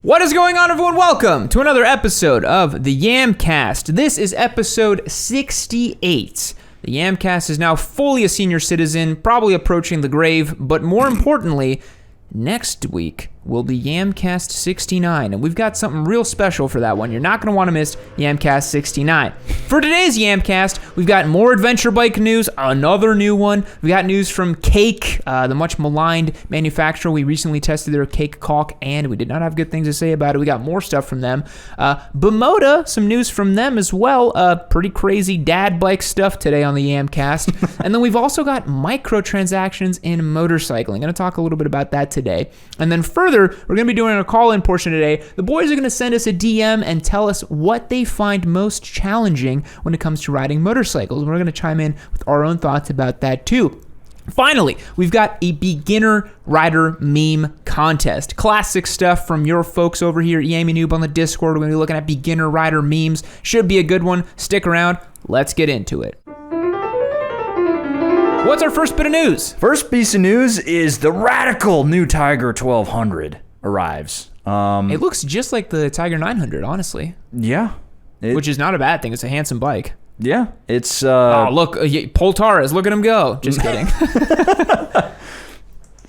What is going on, everyone? Welcome to another episode of the Yamcast. This is episode 68. The Yamcast is now fully a senior citizen, probably approaching the grave, but more importantly, next week will be Yamcast 69, and we've got something real special for that one. You're not going to want to miss Yamcast 69. For today's Yamcast, we've got more adventure bike news, another new one. We got news from Cake, the much maligned manufacturer. We recently tested their Cake caulk, and we did not have good things to say about it. We got more stuff from them. Bimota, some news from them as well. Pretty crazy dad bike stuff today on the Yamcast. And then we've also got microtransactions in motorcycling. I'm going to talk a little bit about that today. And then further, we're going to be doing a call-in portion today. The boys are going to send us a DM and tell us what they find most challenging when it comes to riding motorcycles. We're going to chime in with our own thoughts about that too. Finally, we've got a beginner rider meme contest. Classic stuff from your folks over here at Yami Noob on the Discord. We're going to be looking at beginner rider memes. Should be a good one. Stick around. Let's get into it. What's our first bit of news? First piece of news is the radical new Tiger 1200 arrives. It looks just like the Tiger 900, honestly. Yeah. Which is not a bad thing. It's a handsome bike. Yeah. It's... oh, look. Poltaras. Look at him go. Just kidding.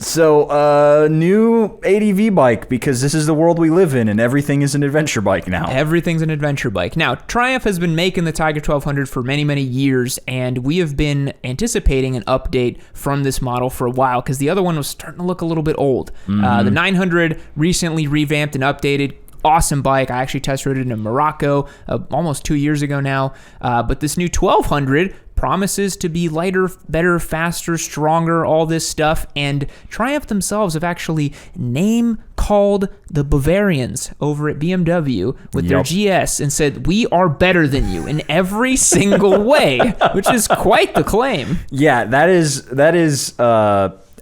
So, new ADV bike, because this is the world we live in, and everything is an adventure bike now. Everything's an adventure bike. Now, Triumph has been making the Tiger 1200 for many, many years, and we have been anticipating an update from this model for a while, because the other one was starting to look a little bit old. Mm-hmm. The 900 recently revamped and updated. Awesome bike. I actually test rode it in Morocco almost 2 years ago now. But this new 1200 promises to be lighter, better, faster, stronger, all this stuff. And Triumph themselves have actually name-called the Bavarians over at BMW with their GS and said, we are better than you in every single way, which is quite the claim. Yeah, that is.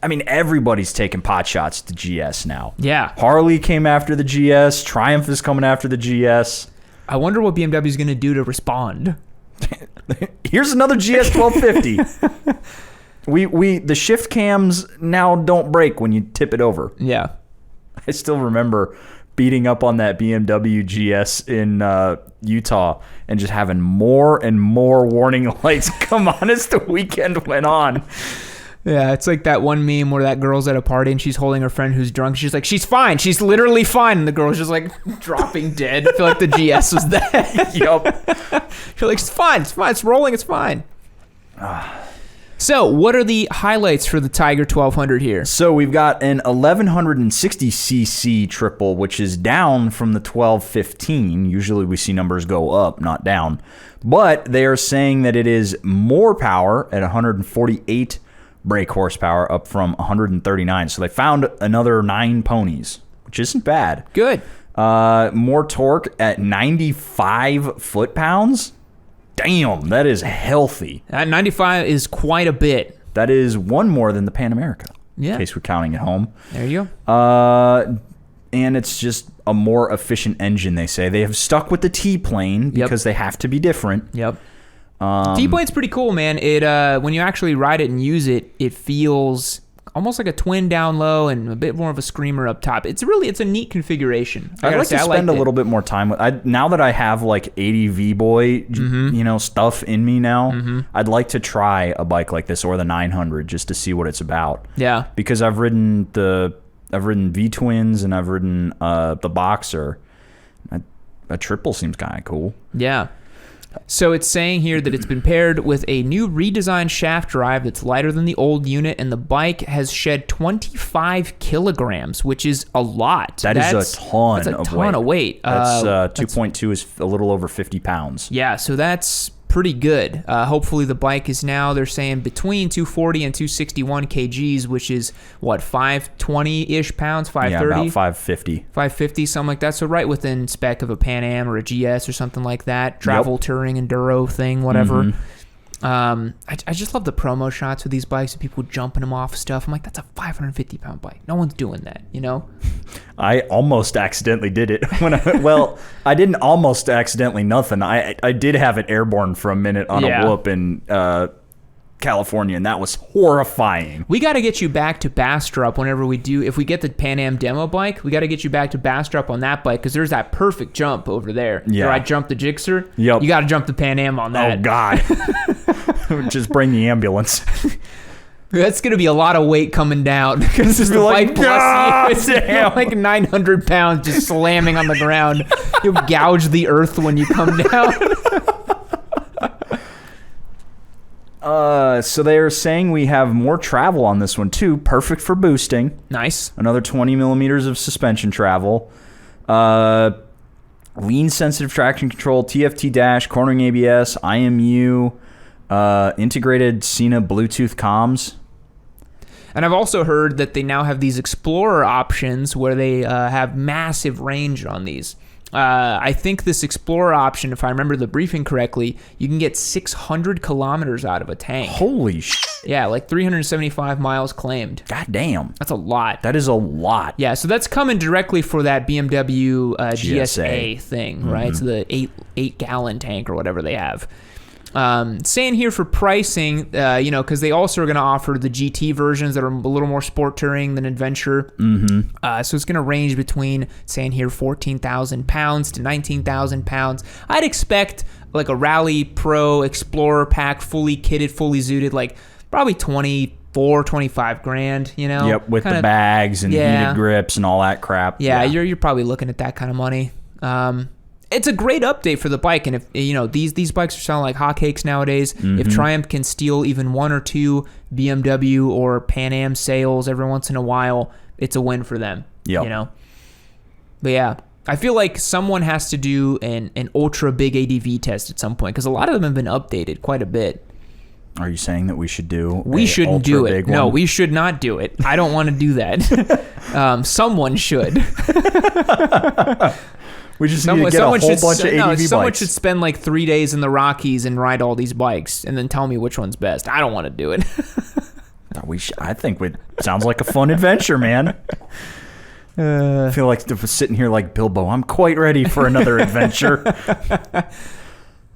I mean, everybody's taking pot shots at the GS now. Yeah. Harley came after the GS. Triumph is coming after the GS. I wonder what BMW is going to do to respond. Here's another GS 1250. The shift cams now don't break when you tip it over. Yeah. I still remember beating up on that BMW GS in Utah and just having more and more warning lights come on as the weekend went on. Yeah, it's like that one meme where that girl's at a party and she's holding her friend who's drunk. She's like, she's fine. She's literally fine. And the girl's just like dropping dead. I feel like the GS was that. Yup. You're like, it's fine. It's fine. It's rolling. It's fine. So what are the highlights for the Tiger 1200 here? So we've got an 1160cc triple, which is down from the 1215. Usually we see numbers go up, not down. But they are saying that it is more power at 148 brake horsepower, up from 139. So they found another 9 ponies, which isn't bad. Good. More torque at 95 foot-pounds. Damn, that is healthy. That 95 is quite a bit. That is one more than the Pan America. Yeah. In case we're counting at home. There you go. And it's just a more efficient engine, they say. They have stuck with the T-plane because they have to be different. Yep. T-plane's pretty cool, man. It when you actually ride it and use it, it feels almost like a twin down low and a bit more of a screamer up top. It's a neat configuration. I'd like to spend a little bit more time with. Now that I have like ADV boy, stuff in me now, I'd like to try a bike like this or the 900 just to see what it's about. Yeah, because I've ridden V twins and I've ridden the Boxer. A triple seems kind of cool. Yeah. So it's saying here that it's been paired with a new redesigned shaft drive that's lighter than the old unit, and the bike has shed 25 kilograms, which is a lot. That's a ton of weight. That's 2.2 is a little over 50 pounds. Yeah, so that's pretty good. Hopefully the bike is now, they're saying, between 240 and 261 kgs, which is, what, 520-ish pounds, 530? Yeah, about 550. 550, something like that. So right within spec of a Pan Am or a GS or something like that. Travel, touring, enduro thing, whatever. Mm-hmm. I just love the promo shots with these bikes and people jumping them off stuff. I'm like, that's a 550-pound bike. No one's doing that, you know? I almost accidentally did it. I didn't almost accidentally nothing. I did have it airborne for a minute on a whoop, and California, and that was horrifying. We got to get you back to Bastrop whenever we do. If we get the Pan Am demo bike, we got to get you back to Bastrop on that bike because there's that perfect jump over there. Yeah. Where I jumped the Gixxer. Yep. You got to jump the Pan Am on that. Oh, God. Just bring the ambulance. That's going to be a lot of weight coming down because the bike plus you. It's like 900 pounds just slamming on the ground. You'll gouge the earth when you come down. So they are saying we have more travel on this one too. Perfect for boosting. Nice. Another 20 millimeters of suspension travel. Lean sensitive traction control, TFT dash, cornering ABS, IMU, integrated Sena Bluetooth comms. And I've also heard that they now have these Explorer options where they have massive range on these. I think this Explorer option, if I remember the briefing correctly, you can get 600 kilometers out of a tank. Holy shit. Yeah, like 375 miles claimed. God damn. That's a lot. That is a lot. Yeah, so that's coming directly for that BMW GSA thing, right? So the 8-gallon tank or whatever they have. Saying here for pricing, because they also are going to offer the GT versions that are a little more sport touring than adventure. So it's going to range between, saying here, 14,000 pounds to 19,000 pounds. I'd expect like a Rally Pro Explorer pack, fully kitted, fully zooted, like probably 25 grand, Yep, with the bags and heated grips and all that crap. Yeah, you're probably looking at that kind of money. It's a great update for the bike, and if these bikes are selling like hotcakes nowadays. If Triumph can steal even one or two BMW or Pan Am sales every once in a while, it's a win for them. Yep. But yeah, I feel like someone has to do an ultra big ADV test at some point because a lot of them have been updated quite a bit. Are you saying that we should do? We shouldn't do it. No, we should not do it. I don't want to do that. Someone should. We just need to get a whole bunch of ADV bikes. Someone should spend like 3 days in the Rockies and ride all these bikes and then tell me which one's best. I don't want to do it. I think it sounds like a fun adventure, man. I feel like sitting here like Bilbo. I'm quite ready for another adventure.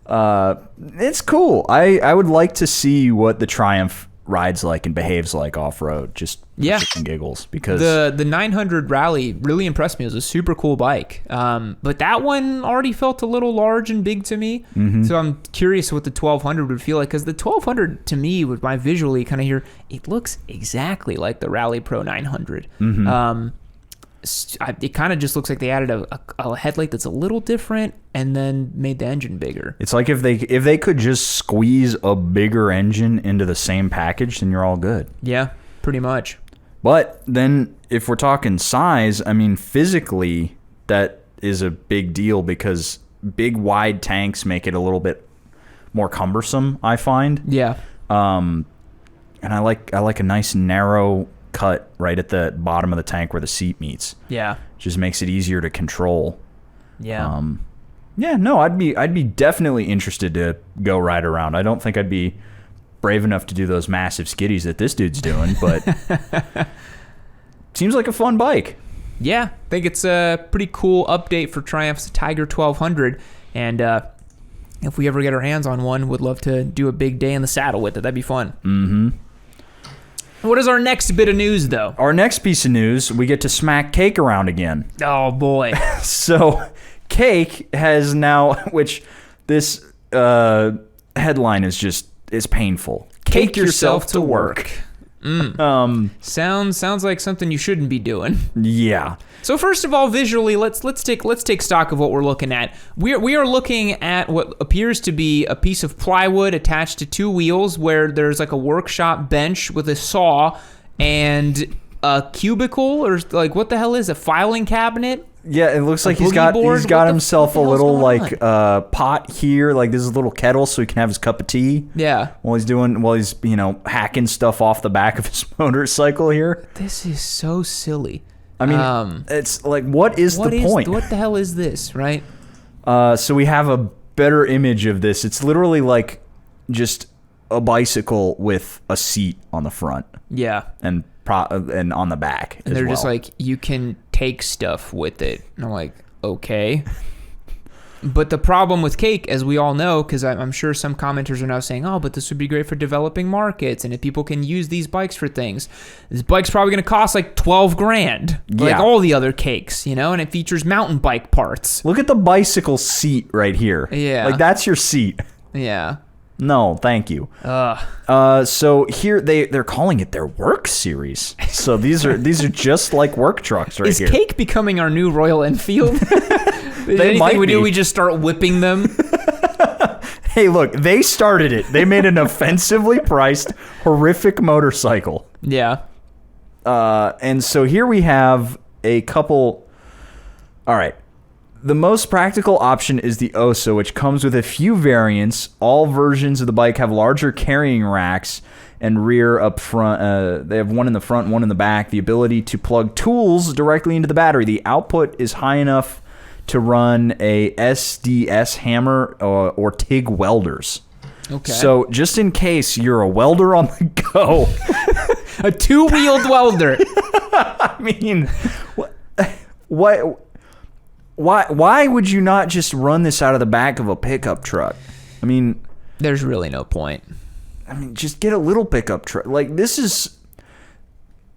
It's cool. I would like to see what the Triumph rides like and behaves like off-road, just for shits and giggles, because the 900 Rally really impressed me. It was a super cool bike, but that one already felt a little large and big to me. So I'm curious what the 1200 would feel like, because the 1200 to me, with my visually kind of here, it looks exactly like the Rally Pro 900. It kind of just looks like they added a headlight that's a little different and then made the engine bigger. It's like if they could just squeeze a bigger engine into the same package, then you're all good. Yeah, pretty much. But then if we're talking size, I mean, physically, that is a big deal because big wide tanks make it a little bit more cumbersome, I find. Yeah. And I like a nice narrow cut right at the bottom of the tank where the seat meets. Yeah. Just makes it easier to control. Yeah. I'd be definitely interested to go ride around. I don't think I'd be brave enough to do those massive skiddies that this dude's doing, but seems like a fun bike. Yeah, I think it's a pretty cool update for Triumph's Tiger 1200, and if we ever get our hands on one, would love to do a big day in the saddle with it. That'd be fun. What is our next bit of news, though? Our next piece of news, we get to smack Cake around again. Oh, boy. So, Cake has now, which this headline is painful. Cake yourself to work. Sounds like something you shouldn't be doing. Yeah. So first of all, visually, let's take stock of what we're looking at. We are looking at what appears to be a piece of plywood attached to two wheels, where there's like a workshop bench with a saw and a cubicle, or like what the hell is a filing cabinet? Yeah, it looks like he's got himself a little like pot here, like this is a little kettle so he can have his cup of tea. Yeah. While he's hacking stuff off the back of his motorcycle here. This is so silly. I mean, it's like, what is the point? What the hell is this, right? So we have a better image of this. It's literally like just a bicycle with a seat on the front. Yeah. And on the back. And they're just like, you can take stuff with it. And I'm like, okay. But the problem with Cake, as we all know, because I'm sure some commenters are now saying, oh, but this would be great for developing markets, and if people can use these bikes for things, this bike's probably going to cost like $12,000, like all the other Cakes, you know, and it features mountain bike parts. Look at the bicycle seat right here. Yeah. Like, that's your seat. Yeah. No, thank you. So here they're calling it their work series. So these are just like work trucks right here. Is Cake becoming our new Royal Enfield? Anything we do, we just start whipping them. Hey, look, they started it. They made an offensively priced, horrific motorcycle. Yeah. And so here we have a couple. All right. The most practical option is the Osa, which comes with a few variants. All versions of the bike have larger carrying racks and rear up front. They have one in the front, one in the back. The ability to plug tools directly into the battery. The output is high enough to run a SDS hammer or TIG welders. Okay. So just in case you're a welder on the go. A two-wheeled welder. I mean, what? Why would you not just run this out of the back of a pickup truck? I mean, there's really no point. I mean, just get a little pickup truck. Like, this is...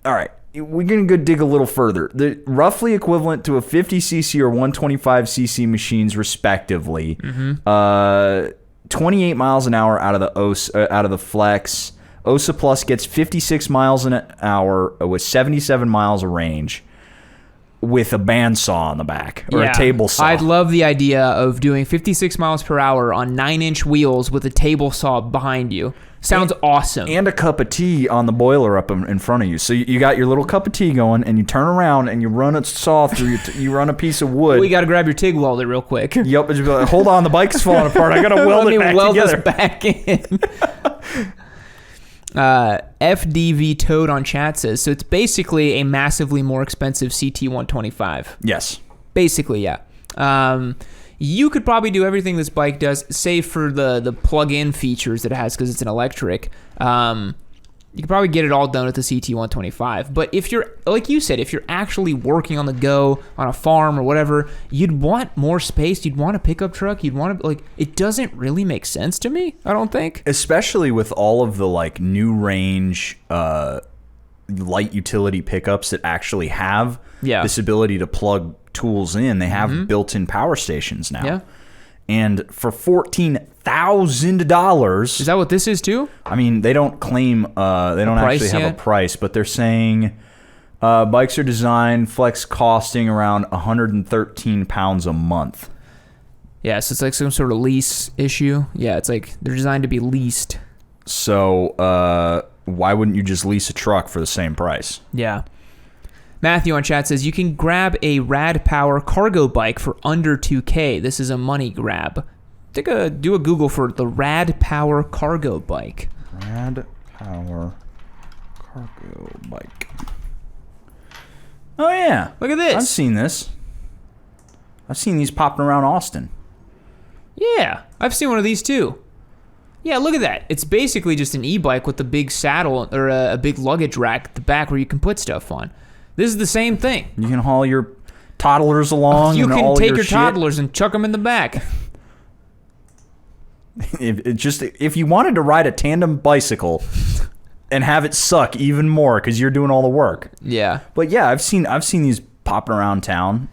All right, we're going to go dig a little further. The roughly equivalent to a 50cc or 125cc machines, respectively. 28 miles an hour out of the out of the Flex. Osa Plus gets 56 miles an hour with 77 miles of range, with a bandsaw on the back or a table saw. I'd love the idea of doing 56 miles per hour on 9-inch wheels with a table saw behind you. Sounds awesome. And a cup of tea on the boiler up in front of you. So you got your little cup of tea going, and you turn around and you run a saw through you run a piece of wood. We got to grab your TIG welder real quick. Yep. Just be like, hold on, the bike's falling apart. I got to weld it back together. This back in. FDV Toad on chat says, so it's basically a massively more expensive CT125. Yes. Basically, yeah. You could probably do everything this bike does, save for the plug-in features that it has because it's an electric. You could probably get it all done with the CT125. But if you're, like you said, if you're actually working on the go, on a farm or whatever, you'd want more space. You'd want a pickup truck. You'd want to, like, it doesn't really make sense to me, I don't think. Especially with all of the, like, new range light utility pickups that actually have this ability to plug tools in. They have built-in power stations now. Yeah. And for $14,000, is that what this is too? I mean, they don't claim they don't actually have a price, but they're saying bikes are designed flex costing around 113 pounds a month. Yeah, so it's like some sort of lease issue. Yeah, it's like they're designed to be leased. So why wouldn't you just lease a truck for the same price? Yeah. Matthew on chat says, you can grab a Rad Power cargo bike for under $2,000. This is a money grab. Do a Google for the Rad Power cargo bike. Rad Power cargo bike. Oh, yeah. Look at this. I've seen this. I've seen these popping around Austin. Yeah, I've seen one of these too. Yeah, look at that. It's basically just an e-bike with a big saddle or a big luggage rack at the back where you can put stuff on. This is the same thing. You can haul your toddlers along. You and can all take your toddlers and chuck them in the back. If you wanted to ride a tandem bicycle and have it suck even more because you're doing all the work. Yeah. But yeah, I've seen these popping around town.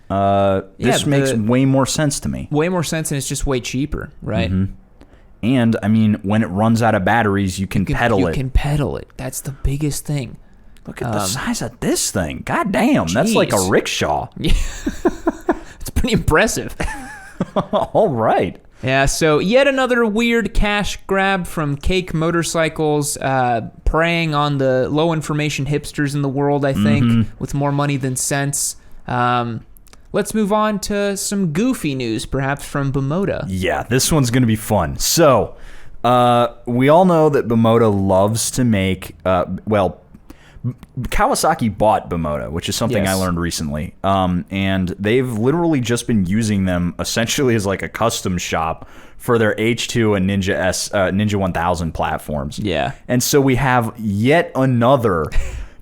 This makes way more sense to me. Way more sense, and it's just way cheaper, right? Mm-hmm. And I mean, when it runs out of batteries, you can pedal it. You can pedal it. That's the biggest thing. Look at the size of this thing. God damn, that's like a rickshaw. Yeah. It's pretty impressive. All right. Yeah, so yet another weird cash grab from Cake Motorcycles, preying on the low information hipsters in the world, I think, with more money than sense. Let's move on to some goofy news, perhaps from Bimota. Yeah, this one's going to be fun. So, we all know that Bimota loves to make, Kawasaki bought Bimota, which is something I learned recently. And they've literally just been using them essentially as like a custom shop for their H2 and Ninja 1000 platforms. Yeah. And so we have yet another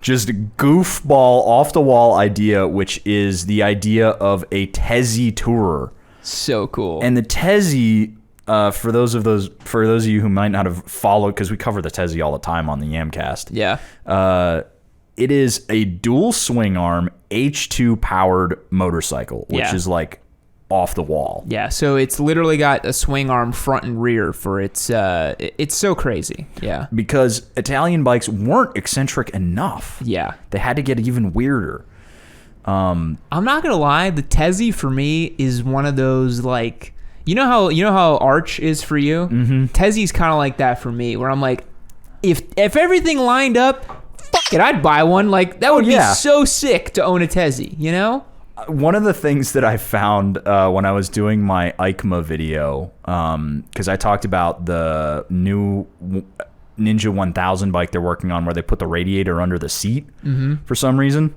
just goofball off the wall idea, which is the idea of a Tessie Tourer. So cool. And the Tessie, for those of you who might not have followed, because we cover the Tessie all the time on the Yamcast. Yeah. It is a dual swing arm H2 powered motorcycle, which is like off the wall. Yeah, so it's literally got a swing arm front and rear for its it's so crazy. Yeah. Because Italian bikes weren't eccentric enough. Yeah. They had to get even weirder. I'm not going to lie, the Tessie for me is one of those like you know how Arch is for you? Mm-hmm. Tessie's kind of like that for me where I'm like if everything lined up, fuck it, I'd buy one. Like that would be so sick to own a Tessie, you know? One of the things that I found when I was doing my EICMA video, because I talked about the new Ninja 1000 bike they're working on where they put the radiator under the seat for some reason.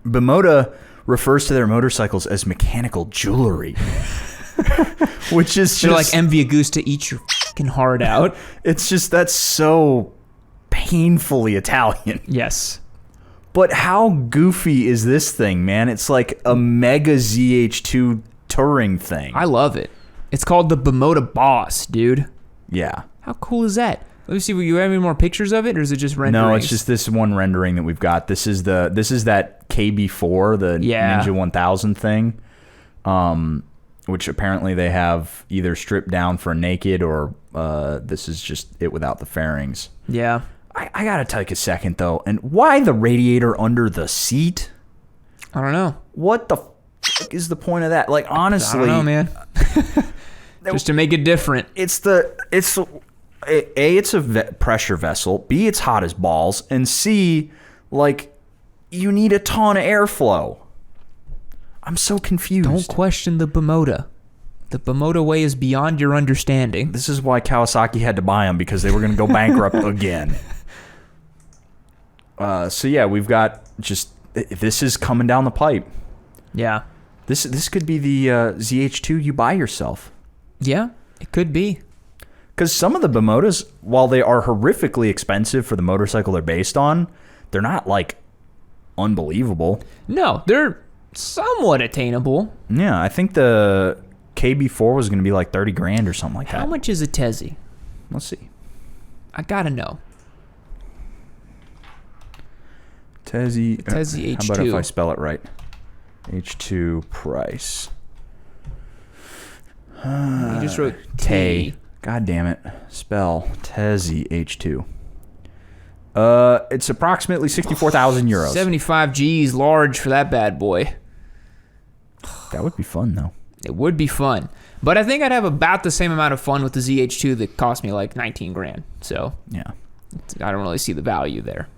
Bimota refers to their motorcycles as mechanical jewelry. Which is just... They're like MV Agusta, eat your fucking heart out. It's just, that's so painfully Italian. Yes. But how goofy is this thing, man? It's like a mega ZH2 touring thing. I love it. It's called the Bimota Boss, dude. Yeah. How cool is that? Let me see. You have any more pictures of it, or is it just renderings? No, it's just this one rendering that we've got. This is that KB4, the Ninja 1000 thing, which apparently they have either stripped down for naked or this is just it without the fairings. Yeah. I gotta take a second though, and why the radiator under the seat? I don't know. What the fuck is the point of that? Like honestly, I don't know, man. Just to make it different. It's a pressure vessel. B, it's hot as balls, and C, like you need a ton of airflow. I'm so confused. Don't question the Bimota. The Bimota way is beyond your understanding. This is why Kawasaki had to buy them, because they were going to go bankrupt again. So yeah, we've got this is coming down the pipe. Yeah. This could be the ZH2 you buy yourself. Yeah, it could be. Because some of the Bimotas, while they are horrifically expensive for the motorcycle they're based on, they're not like unbelievable. No, they're somewhat attainable. Yeah, I think the KB4 was going to be like 30 grand or something like that. How much is a Tessie? Let's see. I gotta know. Tessie H2. How about if I spell it right? H2 price. You just wrote T. God damn it. Spell Tessie H2. It's approximately 64,000 euros. 75 G's large for that bad boy. That would be fun though. It would be fun. But I think I'd have about the same amount of fun with the ZH2 that cost me like 19 grand. So yeah, I don't really see the value there.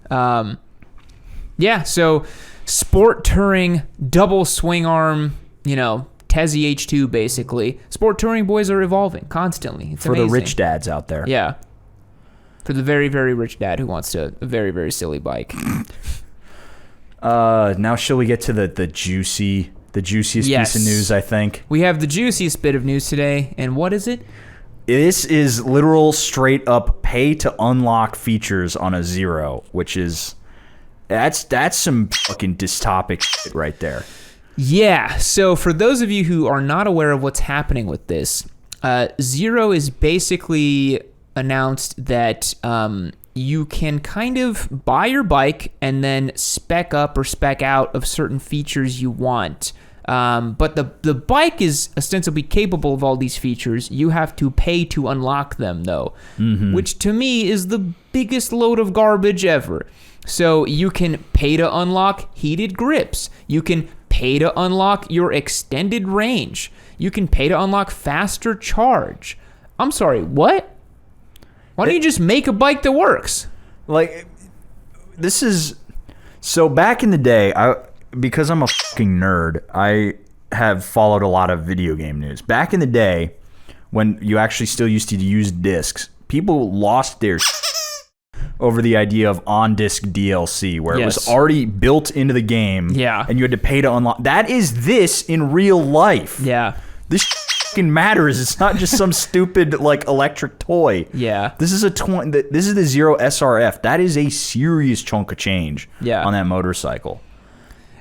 Yeah, so sport touring, double swing arm, Tessie H2 basically. Sport touring boys are evolving constantly. It's for amazing. the rich dads out there. Yeah. For the very, very rich dad who wants a very, very silly bike. Now shall we get to the juiciest piece of news, I think? We have the juiciest bit of news today, and what is it? This is literal straight up pay to unlock features on a Zero, which is that's some fucking dystopic shit right there. Yeah, so for those of you who are not aware of what's happening with this, Zero is basically announced that you can kind of buy your bike and then spec up or spec out of certain features you want. But the bike is ostensibly capable of all these features. You have to pay to unlock them, though, which to me is the biggest load of garbage ever. So you can pay to unlock heated grips. You can pay to unlock your extended range. You can pay to unlock faster charge. I'm sorry, what? Why don't you just make a bike that works? Like, this is... So back in the day, because I'm a fucking nerd, I have followed a lot of video game news. Back in the day, when you actually still used to use discs, people lost their over the idea of on-disc DLC, where it was already built into the game, and you had to pay to unlock. That is this in real life. Yeah. This fucking matters. It's not just some stupid like electric toy. Yeah. This is this is the Zero SRF. That is a serious chunk of change on that motorcycle.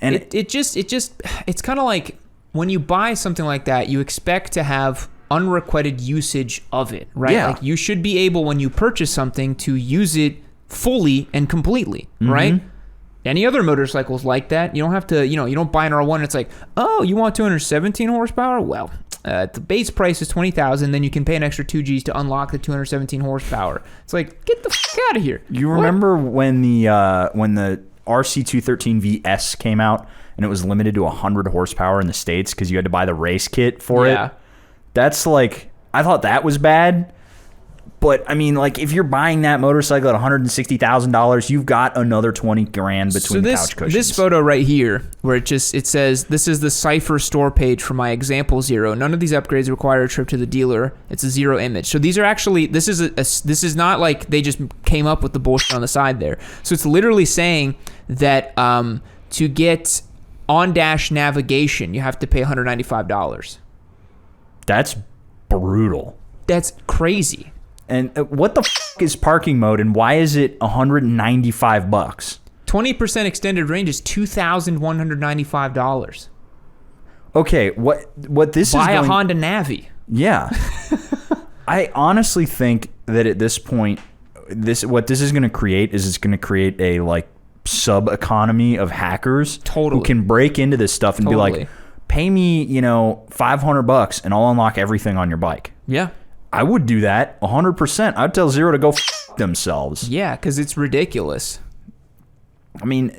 And it's kind of like when you buy something like that, you expect to have unrequited usage of it, right? Yeah. Like you should be able, when you purchase something, to use it fully and completely, right? Any other motorcycles like that, you don't have to, you don't buy an R1 and it's like, oh, you want 217 horsepower? Well, the base price is $20,000, then you can pay an extra 2 Gs to unlock the 217 horsepower. It's like, get the fuck out of here. You remember when the RC213 VS came out and it was limited to 100 horsepower in the States because you had to buy the race kit for it? That's like, I thought that was bad. But I mean, like, if you're buying that motorcycle at $160,000, you've got another 20 grand between the couch cushions. This photo right here, where it says, this is the Cypher store page for my example Zero. None of these upgrades require a trip to the dealer. It's a Zero image. So these are actually, this is not like they just came up with the bullshit on the side there. So it's literally saying that to get on-dash navigation, you have to pay $195. That's brutal. That's crazy. And what the is parking mode, and why is it $195? 20% extended range is $2,195. Okay, what this Buy is a Honda Navi. Yeah. I honestly think that at this point, what this is going to create is it's going to create a like sub economy of hackers who can break into this stuff and be like, pay me, $500 and I'll unlock everything on your bike. Yeah. I would do that 100%. I'd tell Zero to go themselves. Yeah, because it's ridiculous. I mean,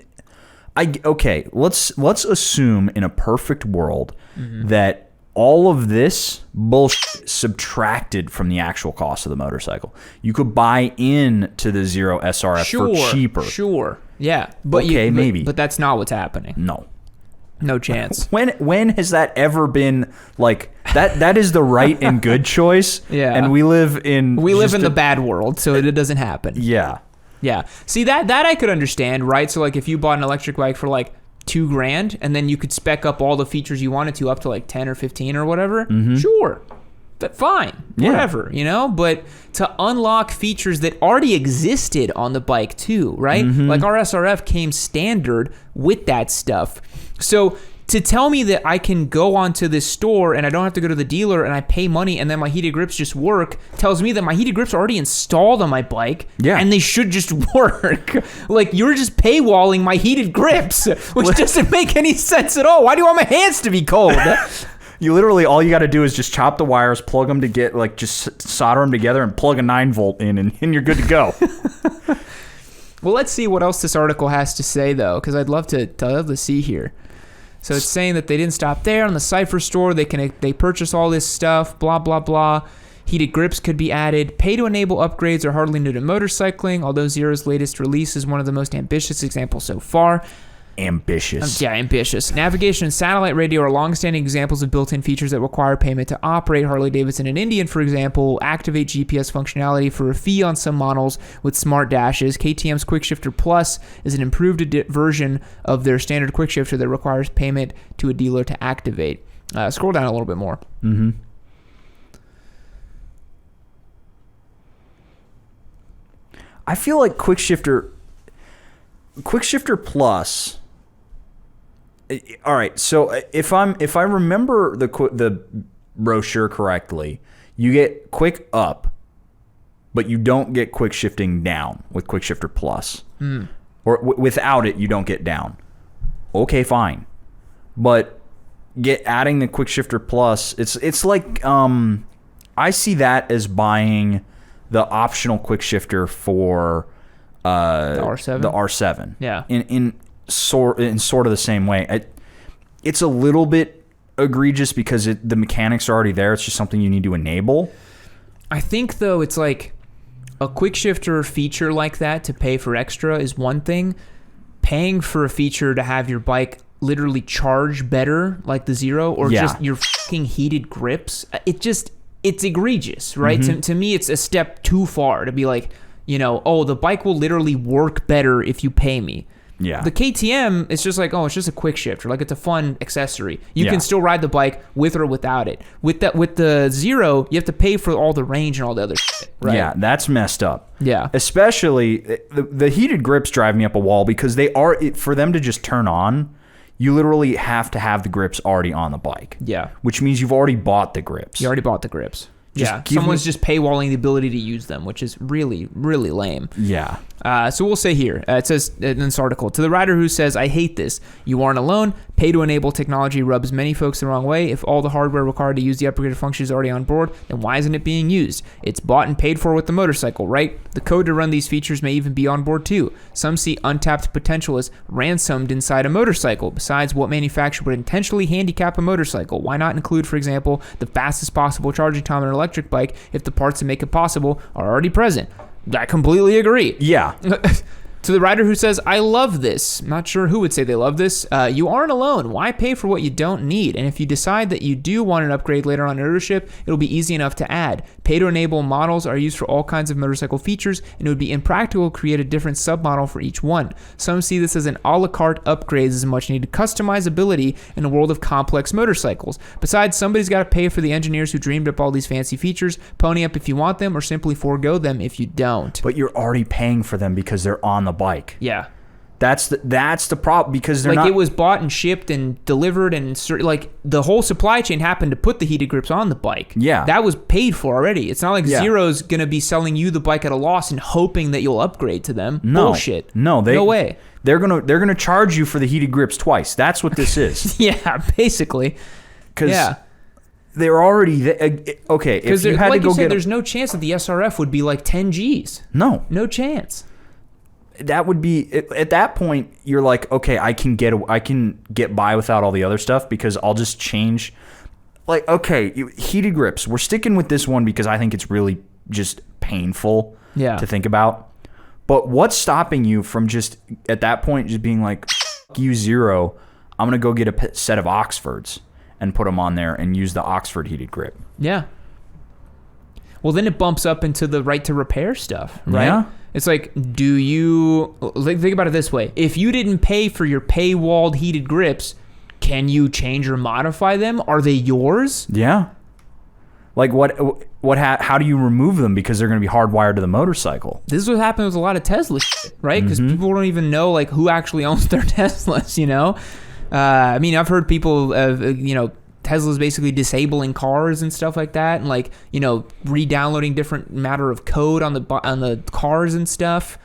okay, let's assume in a perfect world that all of this bullshit subtracted from the actual cost of the motorcycle. You could buy into the Zero SRF for cheaper. Sure, yeah. But maybe. But that's not what's happening. No chance. When has that ever been like that? That is the right and good choice. Yeah. And we live in the bad world, so it doesn't happen. Yeah. Yeah. See, that I could understand, right? So like if you bought an electric bike for like $2,000 and then you could spec up all the features you wanted to up to like 10 or 15 or whatever, sure. But fine, whatever, but to unlock features that already existed on the bike too, right? Like our SRF came standard with that stuff. So to tell me that I can go onto this store and I don't have to go to the dealer and I pay money and then my heated grips just work tells me that my heated grips are already installed on my bike and they should just work. Like you're just paywalling my heated grips, which doesn't make any sense at all. Why do you want my hands to be cold? You literally, all you got to do is just chop the wires, plug them to get, like, just solder them together and plug a 9-volt in, and you're good to go. Well, let's see what else this article has to say, though, because I'd love to see here. So it's saying that they didn't stop there. On the Cypher store, they purchase all this stuff, blah, blah, blah. Heated grips could be added. Pay to enable upgrades are hardly new to motorcycling, although Zero's latest release is one of the most ambitious examples so far. Ambitious. Ambitious. Navigation and satellite radio are long-standing examples of built-in features that require payment to operate. Harley-Davidson and Indian, for example, activate GPS functionality for a fee on some models with smart dashes. KTM's QuickShifter Plus is an improved version of their standard QuickShifter that requires payment to a dealer to activate. Scroll down a little bit more. I feel like QuickShifter Plus. All right, so if I remember the brochure correctly, you get quick up, but you don't get quick shifting down with QuickShifter Plus. Or without it, you don't get down. Okay, fine, but adding the QuickShifter Plus, it's like I see that as buying the optional QuickShifter for the R7. The R7. Yeah. In sort of the same way. It's a little bit egregious because the mechanics are already there. It's just something you need to enable. I think, though, it's like a quick shifter feature like that to pay for extra is one thing. Paying for a feature to have your bike literally charge better, like the Zero, or just your fucking heated grips, it's egregious, right? To me, it's a step too far to be like, the bike will literally work better if you pay me. Yeah. The KTM, it's just like, it's just a quick shifter. Like, it's a fun accessory. You can still ride the bike with or without it. With the Zero, you have to pay for all the range and all the other shit, right? Yeah, that's messed up. Yeah. Especially, the heated grips drive me up a wall because for them to just turn on, you literally have to have the grips already on the bike. Yeah. Which means you've already bought the grips. You already bought the grips. Just someone's just paywalling the ability to use them, which is really, really lame. Yeah. So we'll say here, it says in this article, to the rider who says, I hate this, you aren't alone. Pay to enable technology rubs many folks the wrong way. If all the hardware required to use the upgraded function is already on board, then why isn't it being used? It's bought and paid for with the motorcycle, right? The code to run these features may even be on board too. Some see untapped potential as ransomed inside a motorcycle. Besides, what manufacturer would intentionally handicap a motorcycle? Why not include, for example, the fastest possible charging time on an electric bike if the parts that make it possible are already present? I completely agree. Yeah. To the rider who says, I love this. I'm not sure who would say they love this. You aren't alone. Why pay for what you don't need? And if you decide that you do want an upgrade later on in ownership, it'll be easy enough to add. Pay to enable models are used for all kinds of motorcycle features, and it would be impractical to create a different submodel for each one. Some see this as an a la carte upgrades as much needed customizability in a world of complex motorcycles. Besides, somebody's got to pay for the engineers who dreamed up all these fancy features. Pony up if you want them, or simply forego them if you don't. But you're already paying for them because they're on the bike. Yeah. That's the problem, because they're like not... it was bought and shipped and delivered, and like the whole supply chain happened to put the heated grips on the bike. Yeah. That was paid for already. It's not like Zero's going to be selling you the bike at a loss and hoping that you'll upgrade to them. No. Bullshit. No way. They're gonna charge you for the heated grips twice. That's what this is. Yeah, basically. Because they're already okay. If you had like to go you said, get, there's no chance that the SRF would be like 10 G's. No chance. That would be at that point. You're like, okay, I can get by without all the other stuff because I'll just change. Like, okay, heated grips. We're sticking with this one because I think it's really just painful to think about. But what's stopping you from just at that point just being like, F you Zero, I'm gonna go get a set of Oxfords and put them on there and use the Oxford heated grip. Yeah. Well, then it bumps up into the right to repair stuff, right? Yeah. It's like, think about it this way. If you didn't pay for your paywalled heated grips, can you change or modify them? Are they yours? Yeah. Like how do you remove them because they're going to be hardwired to the motorcycle? This is what happened with a lot of Tesla shit, right? Because people don't even know like who actually owns their Teslas, you know? I mean, I've heard people, Tesla's basically disabling cars and stuff like that, and like, re-downloading different matter of code on the cars and stuff.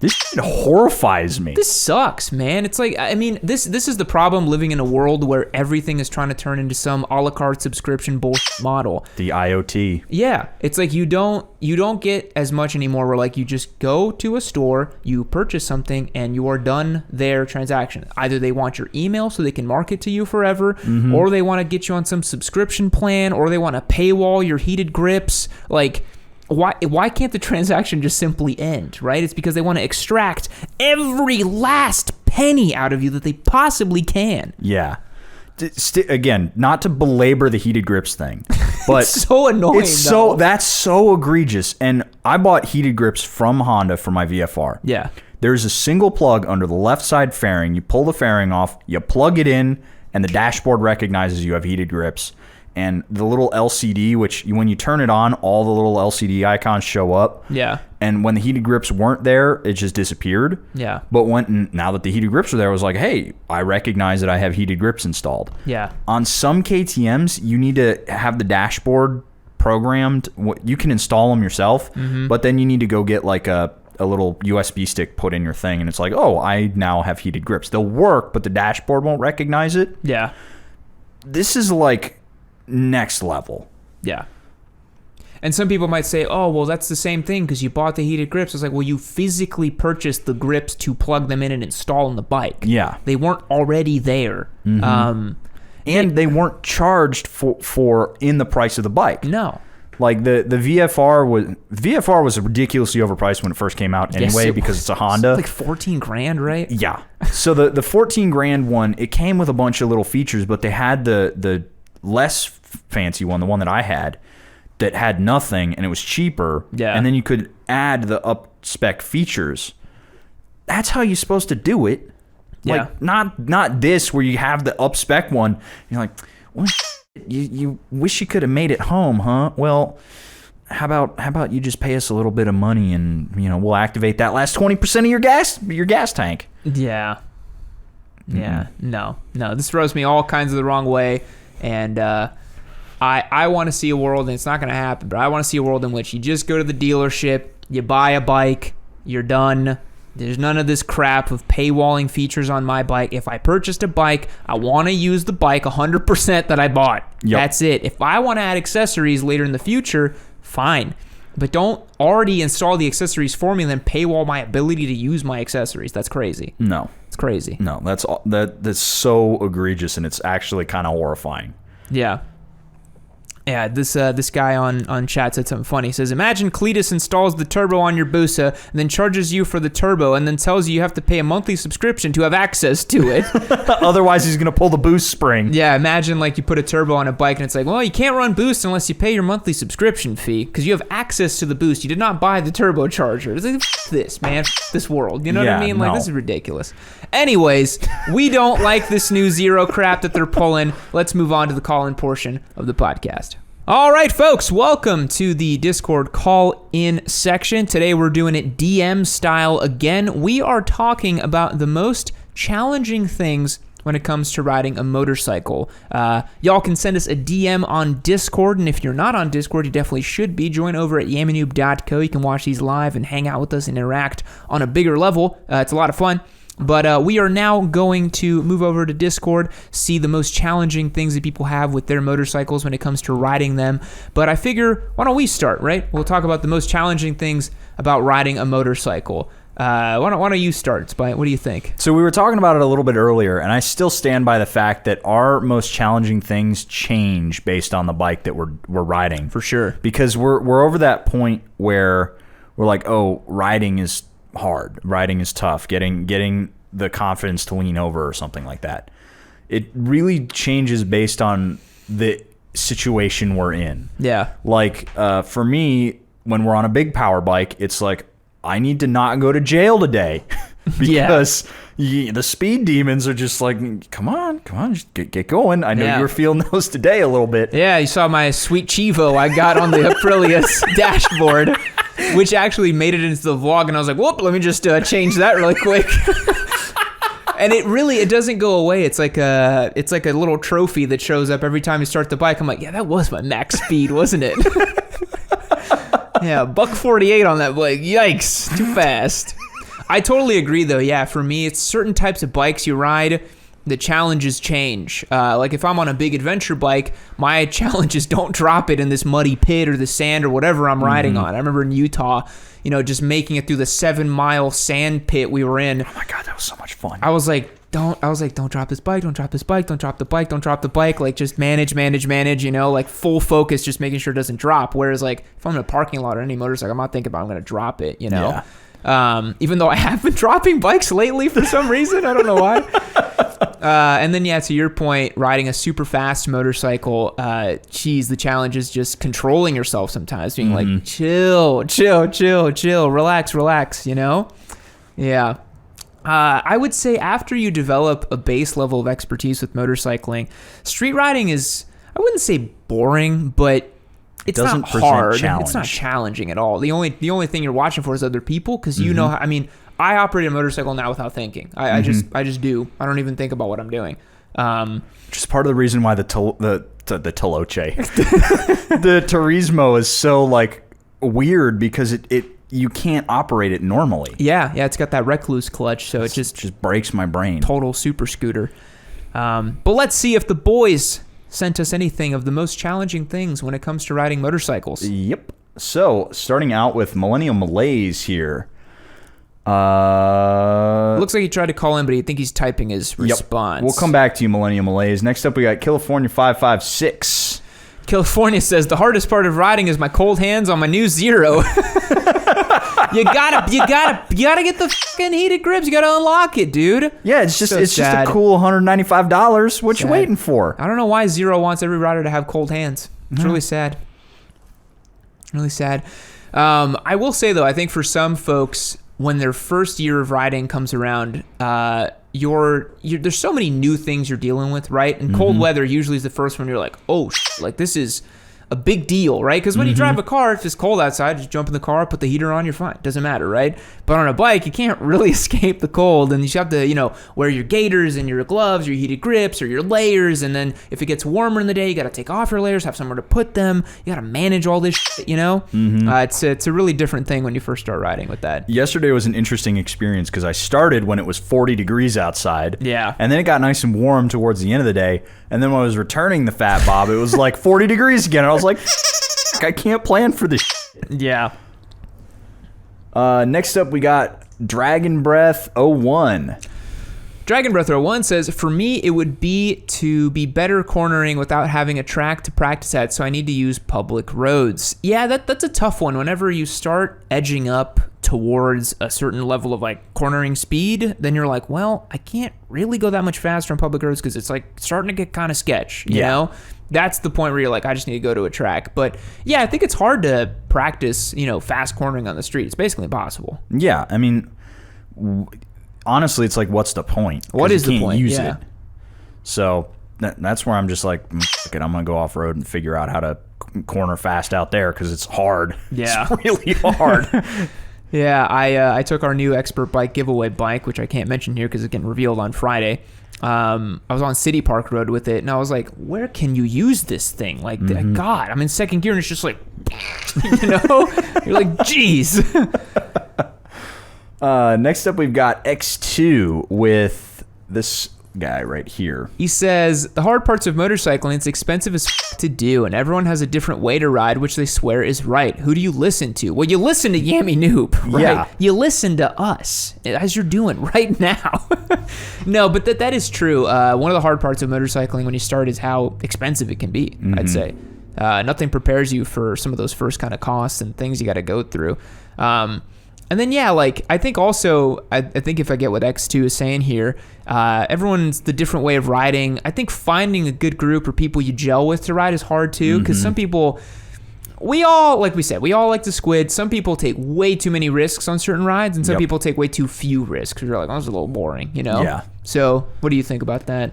This shit horrifies me. This sucks, man. It's like, I mean, this is the problem living in a world where everything is trying to turn into some a la carte subscription bullshit model. The IoT. Yeah, it's like you don't get as much anymore where like you just go to a store, you purchase something, and you are done their transaction. Either they want your email so they can market to you forever, or they want to get you on some subscription plan, or they want to paywall your heated grips. Like, why can't the transaction just simply end, right? It's because they want to extract every last penny out of you that they possibly can. Yeah. Again, not to belabor the heated grips thing, but it's so annoying. That's so egregious. And I bought heated grips from Honda for my VFR. Yeah. There's a single plug under the left side fairing. You pull the fairing off, you plug it in, and the dashboard recognizes you have heated grips. And the little LCD, which when you turn it on, all the little LCD icons show up. Yeah. And when the heated grips weren't there, it just disappeared. Yeah. But now that the heated grips are there, I was like, hey, I recognize that I have heated grips installed. Yeah. On some KTMs, you need to have the dashboard programmed. You can install them yourself, but then you need to go get like a little USB stick put in your thing, and it's like, oh, I now have heated grips. They'll work, but the dashboard won't recognize it. Yeah. This is like next level. Yeah. And some people might say, oh, well, that's the same thing because you bought the heated grips. It's like, well, you physically purchased the grips to plug them in and install on the bike. Yeah. They weren't already there. And they weren't charged for in the price of the bike. No. Like the VFR was ridiculously overpriced when it first came out anyway, because it's a Honda. It's like 14 grand, right? Yeah. So the 14 grand one, it came with a bunch of little features, but they had the less fancy one, the one that I had, that had nothing, and it was cheaper. Yeah. And then you could add the up-spec features. That's how you're supposed to do it. Yeah. Like not this where you have the up-spec one. You're like, well, you wish you could have made it home, huh? Well, how about you just pay us a little bit of money and we'll activate that last 20% of your gas tank. Yeah. Yeah, no. This rubs me all kinds of the wrong way, and I want to see a world, and it's not going to happen, but I want to see a world in which you just go to the dealership, you buy a bike, you're done. There's none of this crap of paywalling features on my bike. If I purchased a bike, I want to use the bike 100% that I bought. Yep. That's it. If I want to add accessories later in the future, fine. But don't already install the accessories for me and then paywall my ability to use my accessories. That's crazy. No. It's crazy. No, that's so egregious, and it's actually kind of horrifying. Yeah. Yeah, this guy on chat said something funny. He says, imagine Cletus installs the turbo on your Busa and then charges you for the turbo and then tells you have to pay a monthly subscription to have access to it. Otherwise, he's going to pull the boost spring. Yeah, imagine like you put a turbo on a bike and it's like, well, you can't run boost unless you pay your monthly subscription fee because you have access to the boost. You did not buy the turbocharger. It's like, this, man. This world. You know what I mean? Like, this is ridiculous. Anyways, we don't like this new zero crap that they're pulling. Let's move on to the call-in portion of the podcast. All right, folks, welcome to the Discord call-in section. Today we're doing it DM style again. We are talking about the most challenging things when it comes to riding a motorcycle. Y'all can send us a DM on Discord, and if you're not on Discord, you definitely should be. Join over at yamanoob.co. You can watch these live and hang out with us and interact on a bigger level. It's a lot of fun. But we are now going to move over to Discord, see the most challenging things that people have with their motorcycles when it comes to riding them. But I figure, why don't we start, right? We'll talk about the most challenging things about riding a motorcycle. Why don't you start, Spite? What do you think? So we were talking about it a little bit earlier, and I still stand by the fact that our most challenging things change based on the bike that we're riding. For sure. Because we're over that point where we're like, oh, riding is hard. Riding is tough. Getting the confidence to lean over or something like that. It really changes based on the situation we're in. Yeah. Like for me, when we're on a big power bike, it's like I need to not go to jail today because the speed demons are just like, come on, just get going. I know you were feeling those today a little bit. Yeah, you saw my sweet Chivo I got on the Aprilius dashboard, which actually made it into the vlog, and I was like, whoop, let me just change that really quick. And it doesn't go away. It's like a little trophy that shows up every time you start the bike. I'm like, yeah, that was my max speed, wasn't it? Yeah, $148 on that bike. Yikes, too fast. I totally agree, though. Yeah, for me, it's certain types of bikes you ride, the challenges change. Like if I'm on a big adventure bike, my challenge is don't drop it in this muddy pit or the sand or whatever I'm riding on. I remember in Utah, just making it through the 7-mile sand pit we were in. Oh my God, that was so much fun. I was like, don't drop this bike, don't drop this bike, don't drop the bike, don't drop the bike. Like just manage, like full focus, just making sure it doesn't drop. Whereas like if I'm in a parking lot or any motorcycle, I'm not thinking about I'm going to drop it, Yeah. Even though I have been dropping bikes lately for some reason. I don't know why. And then, to your point, riding a super fast motorcycle, the challenge is just controlling yourself sometimes, being like, chill, relax, Yeah. I would say after you develop a base level of expertise with motorcycling, street riding is, I wouldn't say boring, but it's not hard. It's not challenging at all. The only thing you're watching for is other people because you know. I operate a motorcycle now without thinking. I just do. I don't even think about what I'm doing. Just part of the reason why the Toloche, the Turismo is so like weird because it you can't operate it normally. Yeah, it's got that recluse clutch, so it just breaks my brain. Total super scooter. But let's see if the boys sent us anything of the most challenging things when it comes to riding motorcycles. Yep. So, starting out with Millennial Malaise here. Looks like he tried to call in, but I think he's typing his response. We'll come back to you, Millennial Malaise. Next up, we got California 556. California says, the hardest part of riding is my cold hands on my new Zero. You gotta get the fucking heated grips. You gotta unlock it, dude. Yeah, it's just a cool $195. What you waiting for? I don't know why Zero wants every rider to have cold hands. It's really sad. Really sad. I will say though, I think for some folks, when their first year of riding comes around, there's so many new things you're dealing with, right? And cold weather usually is the first one you're like, oh, like this is a big deal, right? Because when you drive a car, if it's cold outside, just jump in the car, put the heater on, you're fine. Doesn't matter, right? But on a bike, you can't really escape the cold, and you have to, wear your gaiters and your gloves, your heated grips, or your layers, and then if it gets warmer in the day, you got to take off your layers, have somewhere to put them. You got to manage all this shit, It's a really different thing when you first start riding with that. Yesterday was an interesting experience because I started when it was 40 degrees outside. Yeah. And then it got nice and warm towards the end of the day. And then when I was returning the Fat Bob, it was like 40 degrees again. And I was like, I can't plan for this shit. Yeah. Next up, we got Dragon Breath 01. Dragon Breath 01 says, for me, it would be to be better cornering without having a track to practice at, so I need to use public roads. Yeah, that's a tough one. Whenever you start edging up towards a certain level of like cornering speed, then you're like, well, I can't really go that much faster on public roads because it's like starting to get kind of sketch, you know? That's the point where you're like, I just need to go to a track. But yeah, I think it's hard to practice, fast cornering on the street. It's basically impossible. Yeah, I mean, honestly, it's like, what's the point? What is the point? Use it. So that's where I'm just like, fuck it, I'm going to go off road and figure out how to corner fast out there because it's hard. Yeah. It's really hard. Yeah, I took our new expert bike giveaway bike, which I can't mention here because it's getting revealed on Friday. I was on City Park Road with it, and I was like, where can you use this thing? Like, God, I'm in second gear, and it's just like, You're like, geez. Next up, we've got X2 with this guy right here. He says, the hard parts of motorcycling, it's expensive as to do, and everyone has a different way to ride, which they swear is right. Who do you listen to? Well, you listen to Yammy Noob, right? Yeah. You listen to us, as you're doing right now. No, but that is true. One of the hard parts of motorcycling when you start is how expensive it can be, I'd say. Nothing prepares you for some of those first kind of costs and things you got to go through. And then, yeah, like, I think also, I think if I get what X2 is saying here, everyone's the different way of riding. I think finding a good group or people you gel with to ride is hard, too, because some people, we all, like we said, we all like to squid. Some people take way too many risks on certain rides, and some people take way too few risks. You're like, oh, that's a little boring, Yeah. So, what do you think about that?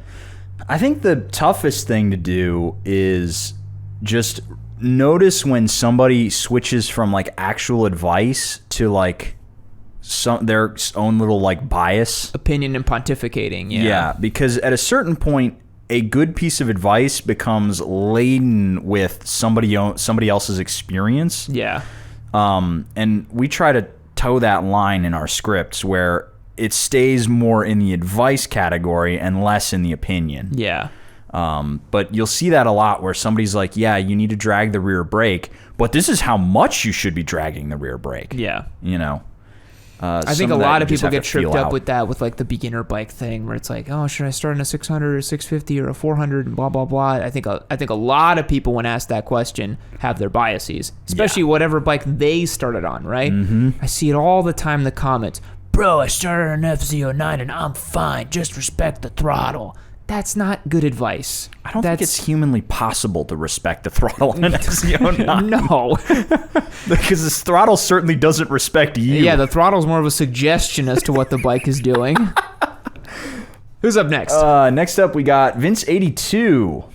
I think the toughest thing to do is just notice when somebody switches from like actual advice to like their own little like bias, opinion, and pontificating. Yeah, because at a certain point, a good piece of advice becomes laden with somebody else's experience. Yeah. And we try to toe that line in our scripts where it stays more in the advice category and less in the opinion. Yeah. But you'll see that a lot where somebody's like, yeah, you need to drag the rear brake, but this is how much you should be dragging the rear brake. Yeah. I think a lot of people get tripped up with that, with like the beginner bike thing where it's like, oh, should I start in a 600 or 650 or a 400 and blah, blah, blah. I think a lot of people, when asked that question, have their biases, especially whatever bike they started on, right? I see it all the time in the comments. Bro, I started on an FZ09 and I'm fine. Just respect the throttle. That's not good advice. I don't think it's humanly possible to respect the throttle on an FZ09. No. Because this throttle certainly doesn't respect you. Yeah, the throttle's more of a suggestion as to what the bike is doing. Who's up next? Next up, we got Vince82.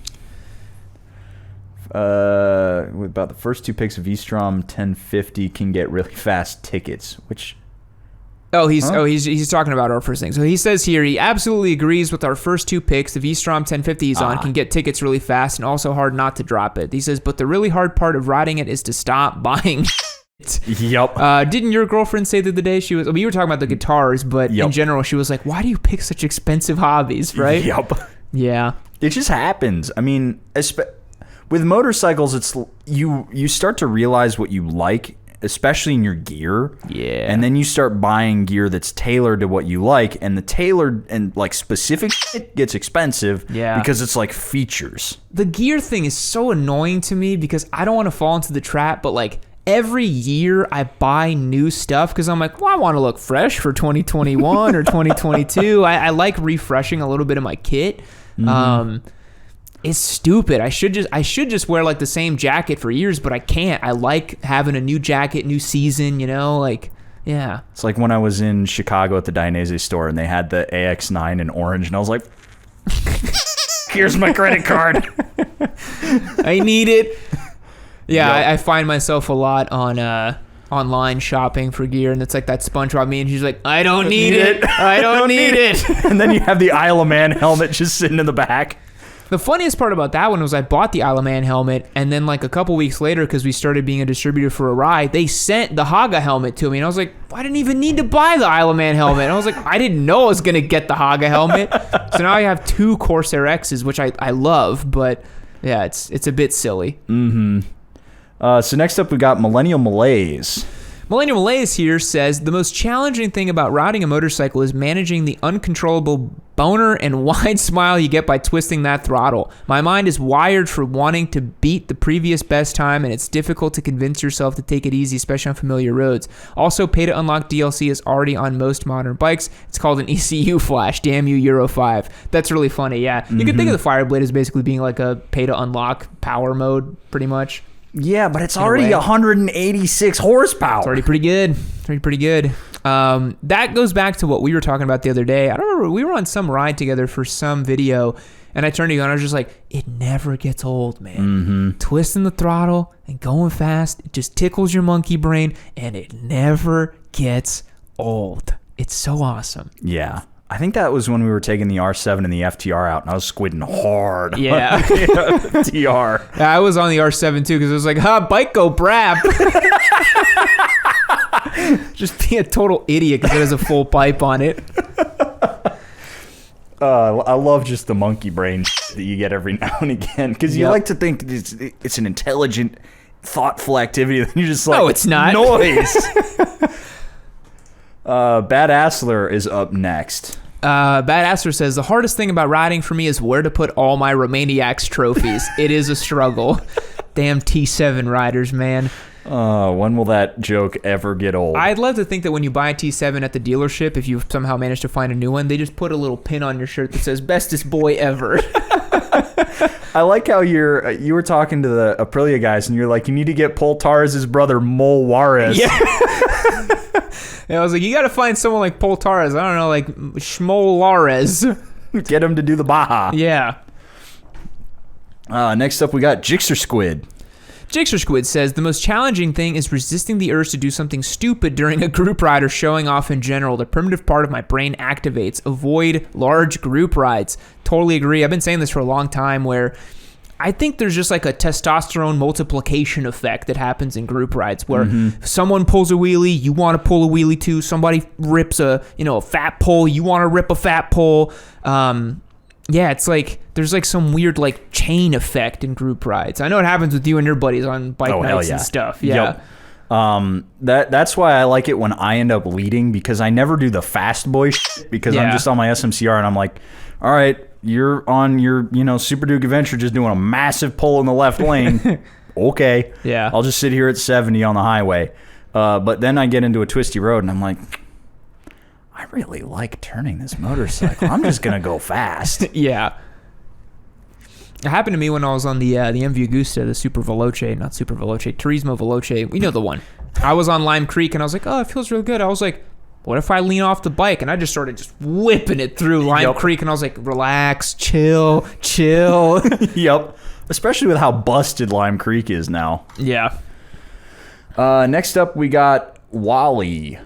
About the first two picks of V-Strom 1050 can get really fast tickets, which... He's talking about our first thing. So he says here he absolutely agrees with our first two picks. The V-Strom 1050 he's on can get tickets really fast and also hard not to drop it. He says, but the really hard part of riding it is to stop buying it. Yep. Didn't your girlfriend say the other day you were talking about the guitars, but in general she was like, why do you pick such expensive hobbies, right? Yep. Yeah. It just happens. I mean, with motorcycles, it's you start to realize what you like, especially in your gear. Yeah. And then you start buying gear that's tailored to what you like, and the tailored and like specific shit gets expensive because it's like features. The gear thing is so annoying to me because I don't want to fall into the trap, but like every year I buy new stuff because I'm like, well, I want to look fresh for 2021 or 2022. I like refreshing a little bit of my kit. It's stupid. I should just wear like the same jacket for years, but I can't. I like having a new jacket, new season, like, yeah. It's like when I was in Chicago at the Dainese store and they had the AX9 in orange, and I was like, here's my credit card. I need it. Yeah, I find myself a lot on online shopping for gear, and it's like that SpongeBob meme, and she's like, I don't need it. I don't need it. And then you have the Isle of Man helmet just sitting in the back. The funniest part about that one was I bought the Isle of Man helmet, and then like a couple weeks later, because we started being a distributor for Arai, they sent the Haga helmet to me, and I was like, I didn't even need to buy the Isle of Man helmet. And I was like, I didn't know I was going to get the Haga helmet. So now I have 2 Corsair X's, which I love, but yeah, it's a bit silly. So next up, we got Millennial Malaise. Millennial Malaise here says, the most challenging thing about riding a motorcycle is managing the uncontrollable boner and wide smile you get by twisting that throttle. My mind is wired for wanting to beat the previous best time, and it's difficult to convince yourself to take it easy, especially on familiar roads. Also, Pay to Unlock DLC is already on most modern bikes. It's called an ECU flash. Damn you, Euro 5. That's really funny, yeah. You can think of the Fireblade as basically being like a Pay to Unlock power mode, pretty much. Yeah, but it's already 186 horsepower. It's already pretty good. Pretty good. That goes back to what we were talking about the other day. I don't remember. We were on some ride together for some video, and I turned to you and I was just like, it never gets old, man. Twisting the throttle and going fast, it just tickles your monkey brain, and it never gets old. It's so awesome. Yeah. I think that was when we were taking the R7 and the FTR out, and I was squidding hard. Yeah. FTR. Yeah, I was on the R7 too, because it was like, bike go brap. Just be a total idiot because it has a full pipe on it. I love just the monkey brain that you get every now and again, because you like to think it's an intelligent, thoughtful activity, and you're just like, no, it's not. Noise. Bad Assler is up next. Bad Assler says, the hardest thing about riding for me is where to put all my Romaniacs trophies. It is a struggle. Damn T7 riders, man. When will that joke ever get old? I'd love to think that when you buy a T7 at the dealership, if you somehow managed to find a new one, they just put a little pin on your shirt that says, bestest boy ever. I like how you were talking to the Aprilia guys, and you're like, you need to get Paul Torres' brother, Mol Juarez. Yeah. I was like, you got to find someone like Paul Torres. I don't know, like Shmol Juarez. Get him to do the Baja. Yeah. Next up, we got Jixer Squid. Jixer Squid says, the most challenging thing is resisting the urge to do something stupid during a group ride or showing off in general. The primitive part of my brain activates. Avoid large group rides. Totally agree. I've been saying this for a long time, where I think there's just like a testosterone multiplication effect that happens in group rides, where if someone pulls a wheelie, you want to pull a wheelie too. Somebody rips a fat pole, you want to rip a fat pole. Yeah, it's like there's like some weird like chain effect in group rides. I know it happens with you and your buddies on bike nights and stuff. Yeah. Yep. That's why I like it when I end up leading, because I never do the fast boy shit, because I'm just on my SMCR and I'm like, all right, you're on your Super Duke Adventure just doing a massive pull in the left lane. Okay. Yeah. I'll just sit here at 70 on the highway. But then I get into a twisty road and I'm like, I really like turning this motorcycle. I'm just gonna go fast. Yeah. It happened to me when I was on the MV Agusta, the Super Veloce, not Super Veloce, Turismo Veloce. You know the one. I was on Lime Creek and I was like, oh, it feels real good. I was like, what if I lean off the bike? And I just started just whipping it through Lime Creek, and I was like, relax, chill. Yep. Especially with how busted Lime Creek is now. Yeah. Next up, we got Wally.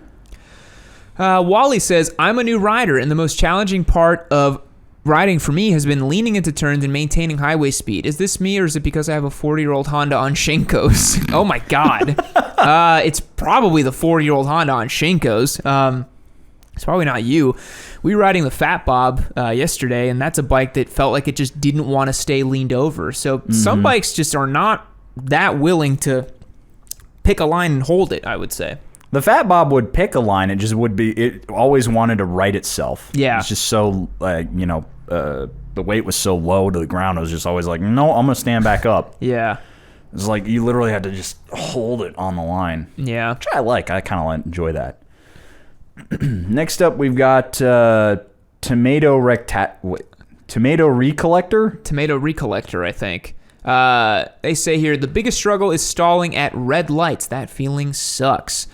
Wally says, I'm a new rider, and the most challenging part of riding for me has been leaning into turns and maintaining highway speed. Is this me, or is it because I have a 40-year-old Honda on Shinkos? Oh my God. It's probably the 40-year-old Honda on Shinkos. It's probably not you. We were riding the Fat Bob yesterday, and that's a bike that felt like it just didn't want to stay leaned over. So some bikes just are not that willing to pick a line and hold it, I would say. The Fat Bob would pick a line. It always wanted to right itself. Yeah. It's just so, the weight was so low to the ground. I was just always like, no, I'm going to stand back up. Yeah. It's like you literally had to just hold it on the line. Yeah. Which I like. I kind of enjoy that. Next up, we've got Tomato Recollector. Tomato Recollector, I think. They say here, the biggest struggle is stalling at red lights. That feeling sucks.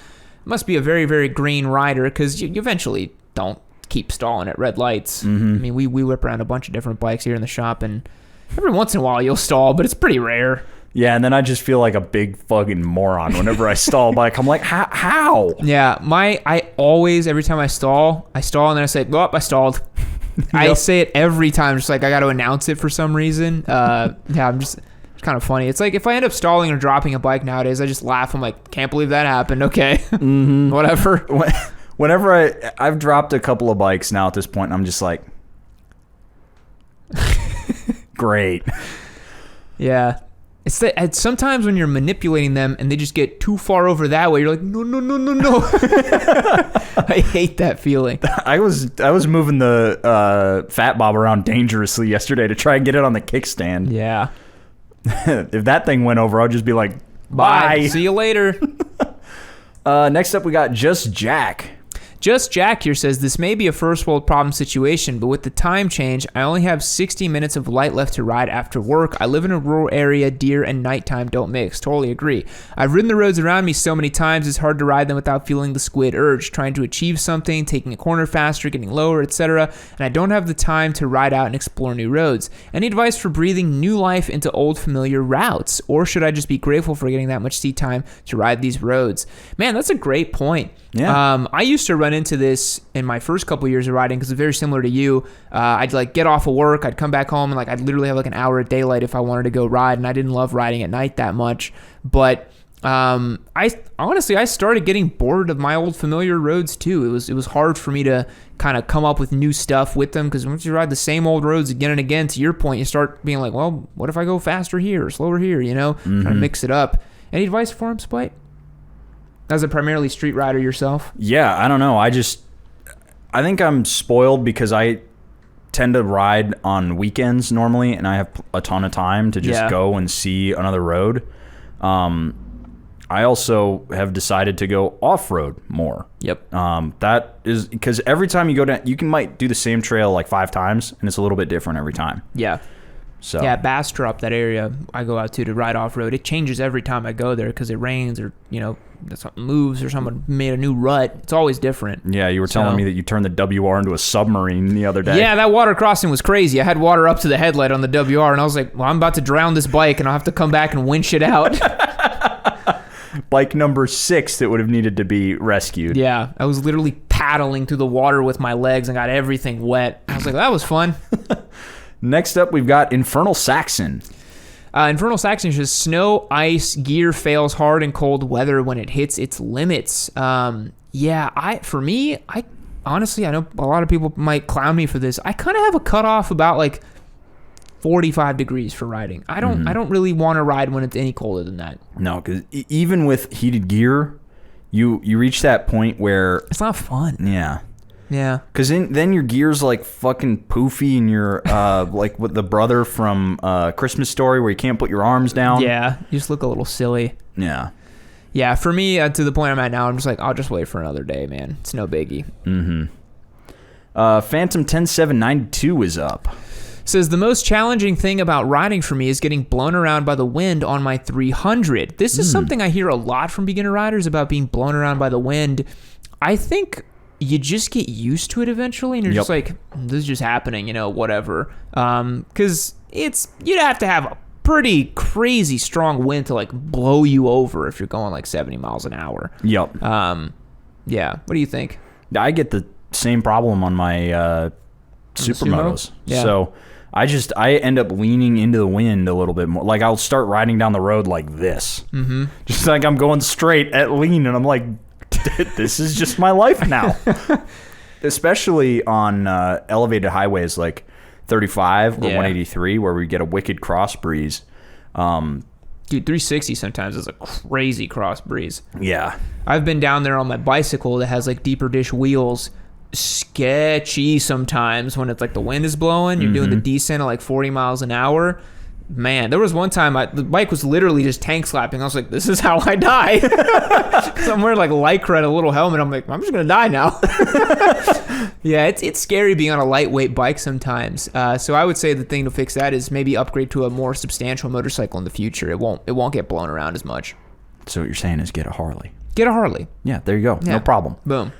Must be a very, very green rider, because you eventually don't keep stalling at red lights. I mean, we whip around a bunch of different bikes here in the shop, and every once in a while you'll stall, but it's pretty rare. Yeah, and then I just feel like a big fucking moron whenever I stall a bike. I'm like, how? Yeah, I always, every time I stall, and then I say, well, I stalled. I say it every time, just like I got to announce it for some reason. I'm just... It's kind of funny. It's like if I end up stalling or dropping a bike nowadays, I just laugh. I'm like, can't believe that happened. Okay. Mm-hmm. Whatever. Whenever I've dropped a couple of bikes now at this point, I'm just like, great. Yeah. It's that sometimes when you're manipulating them and they just get too far over that way, you're like, no. I hate that feeling. I was moving the Fat Bob around dangerously yesterday to try and get it on the kickstand. Yeah. If that thing went over, I'd just be like, bye. See you later. Next up, we got Just Jack. Just Jack here says, this may be a first world problem situation, but with the time change, I only have 60 minutes of light left to ride after work. I live in a rural area, deer and nighttime don't mix. Totally agree. I've ridden the roads around me so many times, it's hard to ride them without feeling the squid urge, trying to achieve something, taking a corner faster, getting lower, etc. And I don't have the time to ride out and explore new roads. Any advice for breathing new life into old familiar routes? Or should I just be grateful for getting that much seat time to ride these roads? Man, that's a great point. Yeah. I used to run into this in my first couple years of riding because it's very similar to you. I'd like get off of work, I'd come back home, and like I'd literally have like an hour of daylight if I wanted to go ride, and I didn't love riding at night that much. But I started getting bored of my old familiar roads too. It was hard for me to kind of come up with new stuff with them because once you ride the same old roads again and again, to your point, you start being like, well, what if I go faster here or slower here? You know, trying to mix it up. Any advice for him, Spite? As a primarily street rider yourself? Yeah, I don't know. I think I'm spoiled because I tend to ride on weekends normally, and I have a ton of time to just go and see another road. I also have decided to go off-road more. Yep. That is because every time you go down, might do the same trail like 5 times, and it's a little bit different every time. Yeah. So yeah, Bastrop, that area I go out to ride off-road, it changes every time I go there because it rains or, you know, something moves or someone made a new rut. It's always different. Yeah, you were telling me that you turned the WR into a submarine the other day. Yeah, that water crossing was crazy. I had water up to the headlight on the WR, and I was like, well, I'm about to drown this bike, and I'll have to come back and winch it out. Bike number 6 that would have needed to be rescued. Yeah, I was literally paddling through the water with my legs and got everything wet. I was like, that was fun. Next up, we've got Infernal Saxon. Infernal Saxon says, snow, ice, gear fails hard in cold weather when it hits its limits. For me, honestly, I know a lot of people might clown me for this. I kind of have a cutoff about like 45 degrees for riding. I don't really want to ride when it's any colder than that. No, because even with heated gear, you reach that point where it's not fun. Yeah. Yeah. Because then your gear's like fucking poofy and you're like with the brother from Christmas Story where you can't put your arms down. Yeah. You just look a little silly. Yeah. Yeah. For me, to the point I'm at now, I'm just like, I'll just wait for another day, man. It's no biggie. Mm-hmm. Phantom 10792 is up. Says, the most challenging thing about riding for me is getting blown around by the wind on my 300. This is something I hear a lot from beginner riders about being blown around by the wind. I think you just get used to it eventually, and you're just like, this is just happening, you know, whatever. Because you'd have to have a pretty crazy strong wind to like blow you over if you're going like 70 miles an hour. Yep. Yeah. What do you think? I get the same problem on my supermotos. Yeah. So I end up leaning into the wind a little bit more. Like I'll start riding down the road like this. Mm-hmm. Just like I'm going straight at lean, and I'm like, this is just my life now. Especially on elevated highways like 35 or 183 where we get a wicked cross breeze. Dude, 360 sometimes is a crazy cross breeze. Yeah. I've been down there on my bicycle that has like deeper dish wheels. Sketchy sometimes when it's like the wind is blowing. You're doing the descent at like 40 miles an hour. Man, there was one time the bike was literally just tank slapping. I was like, this is how I die. So I'm wearing like Lycra and a little helmet. I'm like, I'm just going to die now. Yeah, it's scary being on a lightweight bike sometimes. So I would say the thing to fix that is maybe upgrade to a more substantial motorcycle in the future. It won't get blown around as much. So what you're saying is get a Harley. Get a Harley. Yeah, there you go. Yeah. No problem. Boom.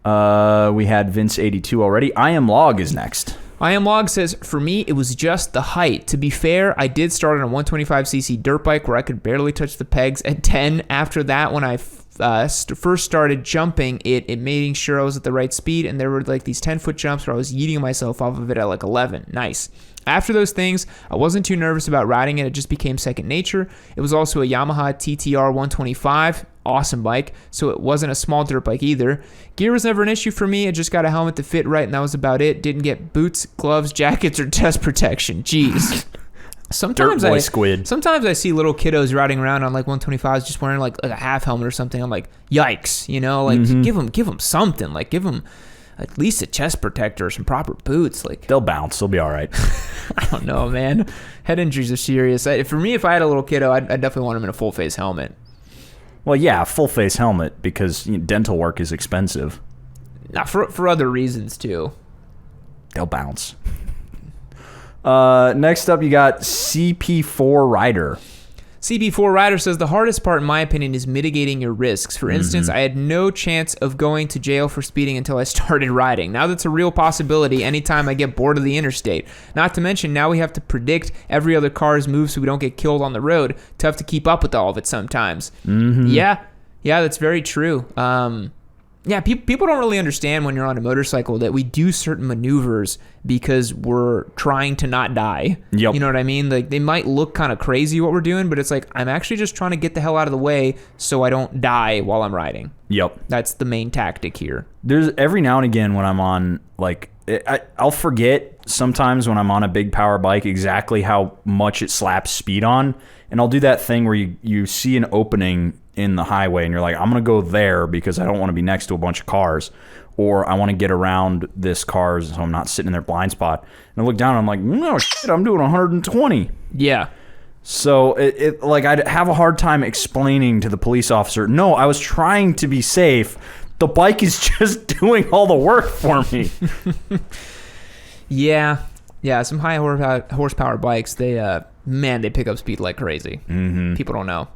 We had Vince 82 already. I Am Log is next. I Am Log says, for me, it was just the height. To be fair, I did start on a 125cc dirt bike where I could barely touch the pegs at 10. After that, when I first started jumping it making sure I was at the right speed, and there were like these 10-foot jumps where I was yeeting myself off of it at like 11. Nice. After those things, I wasn't too nervous about riding it. It just became second nature. It was also a Yamaha TTR 125. Awesome bike. So it wasn't a small dirt bike either. Gear was never an issue for me. I just got a helmet that fit right, and that was about it. Didn't get boots, gloves, jackets, or chest protection. Jeez. Sometimes Sometimes I see little kiddos riding around on like 125s just wearing like a half helmet or something. I'm like, yikes, you know, like give them something, like give them at least a chest protector or some proper boots. Like they'll bounce, they'll be all right. I don't know, man. Head injuries are serious. For me, if I had a little kiddo, I'd definitely want him in a full face helmet. Well, yeah, full face helmet because dental work is expensive. Not for other reasons too. They'll bounce. Next up, you got CP4 Rider. CP4 Rider says, the hardest part, in my opinion, is mitigating your risks. For instance, I had no chance of going to jail for speeding until I started riding. Now that's a real possibility anytime I get bored of the interstate. Not to mention, now we have to predict every other car's move so we don't get killed on the road. Tough to keep up with all of it sometimes. Yeah, that's very true. Yeah, people don't really understand when you're on a motorcycle that we do certain maneuvers because we're trying to not die. Yep. You know what I mean? Like, they might look kind of crazy what we're doing, but it's like, I'm actually just trying to get the hell out of the way so I don't die while I'm riding. Yep. That's the main tactic here. There's every now and again when I'm on, like, I'll forget sometimes when I'm on a big power bike exactly how much it slaps speed on, and I'll do that thing where you see an opening in the highway and you're like, I'm gonna go there because I don't want to be next to a bunch of cars, or I want to get around this car so I'm not sitting in their blind spot. And I look down and I'm like, no shit, I'm doing 120. Yeah. So it like I'd have a hard time explaining to the police officer, no, I was trying to be safe. The bike is just doing all the work for me. Yeah, some high horsepower bikes, they pick up speed like crazy. People don't know.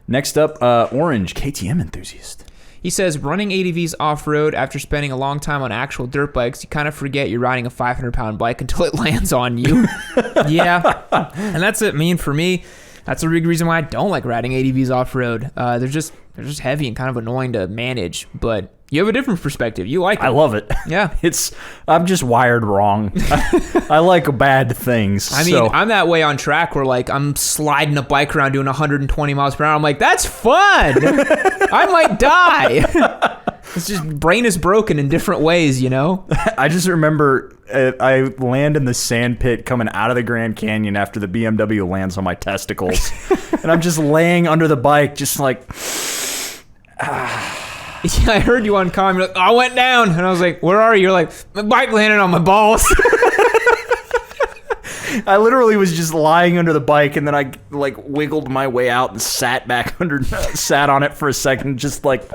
Next up, Orange, KTM enthusiast. He says, running ADVs off-road after spending a long time on actual dirt bikes, you kind of forget you're riding a 500-pound bike until it lands on you. Yeah, and that's it. For me, that's a big reason why I don't like riding ADVs off-road. They're just heavy and kind of annoying to manage, but you have a different perspective. You like it. I love it. Yeah. I'm just wired wrong. I like bad things. I mean, I'm that way on track where like I'm sliding a bike around doing 120 miles per hour. I'm like, that's fun. I might die. It's just brain is broken in different ways, you know? I just remember I land in the sand pit coming out of the Grand Canyon after the BMW lands on my testicles. And I'm just laying under the bike just like... Yeah, I heard you on comm. You're like, I went down. And I was like, where are you? You're like, my bike landed on my balls. I literally was just lying under the bike, and then I like wiggled my way out and sat on it for a second, just like,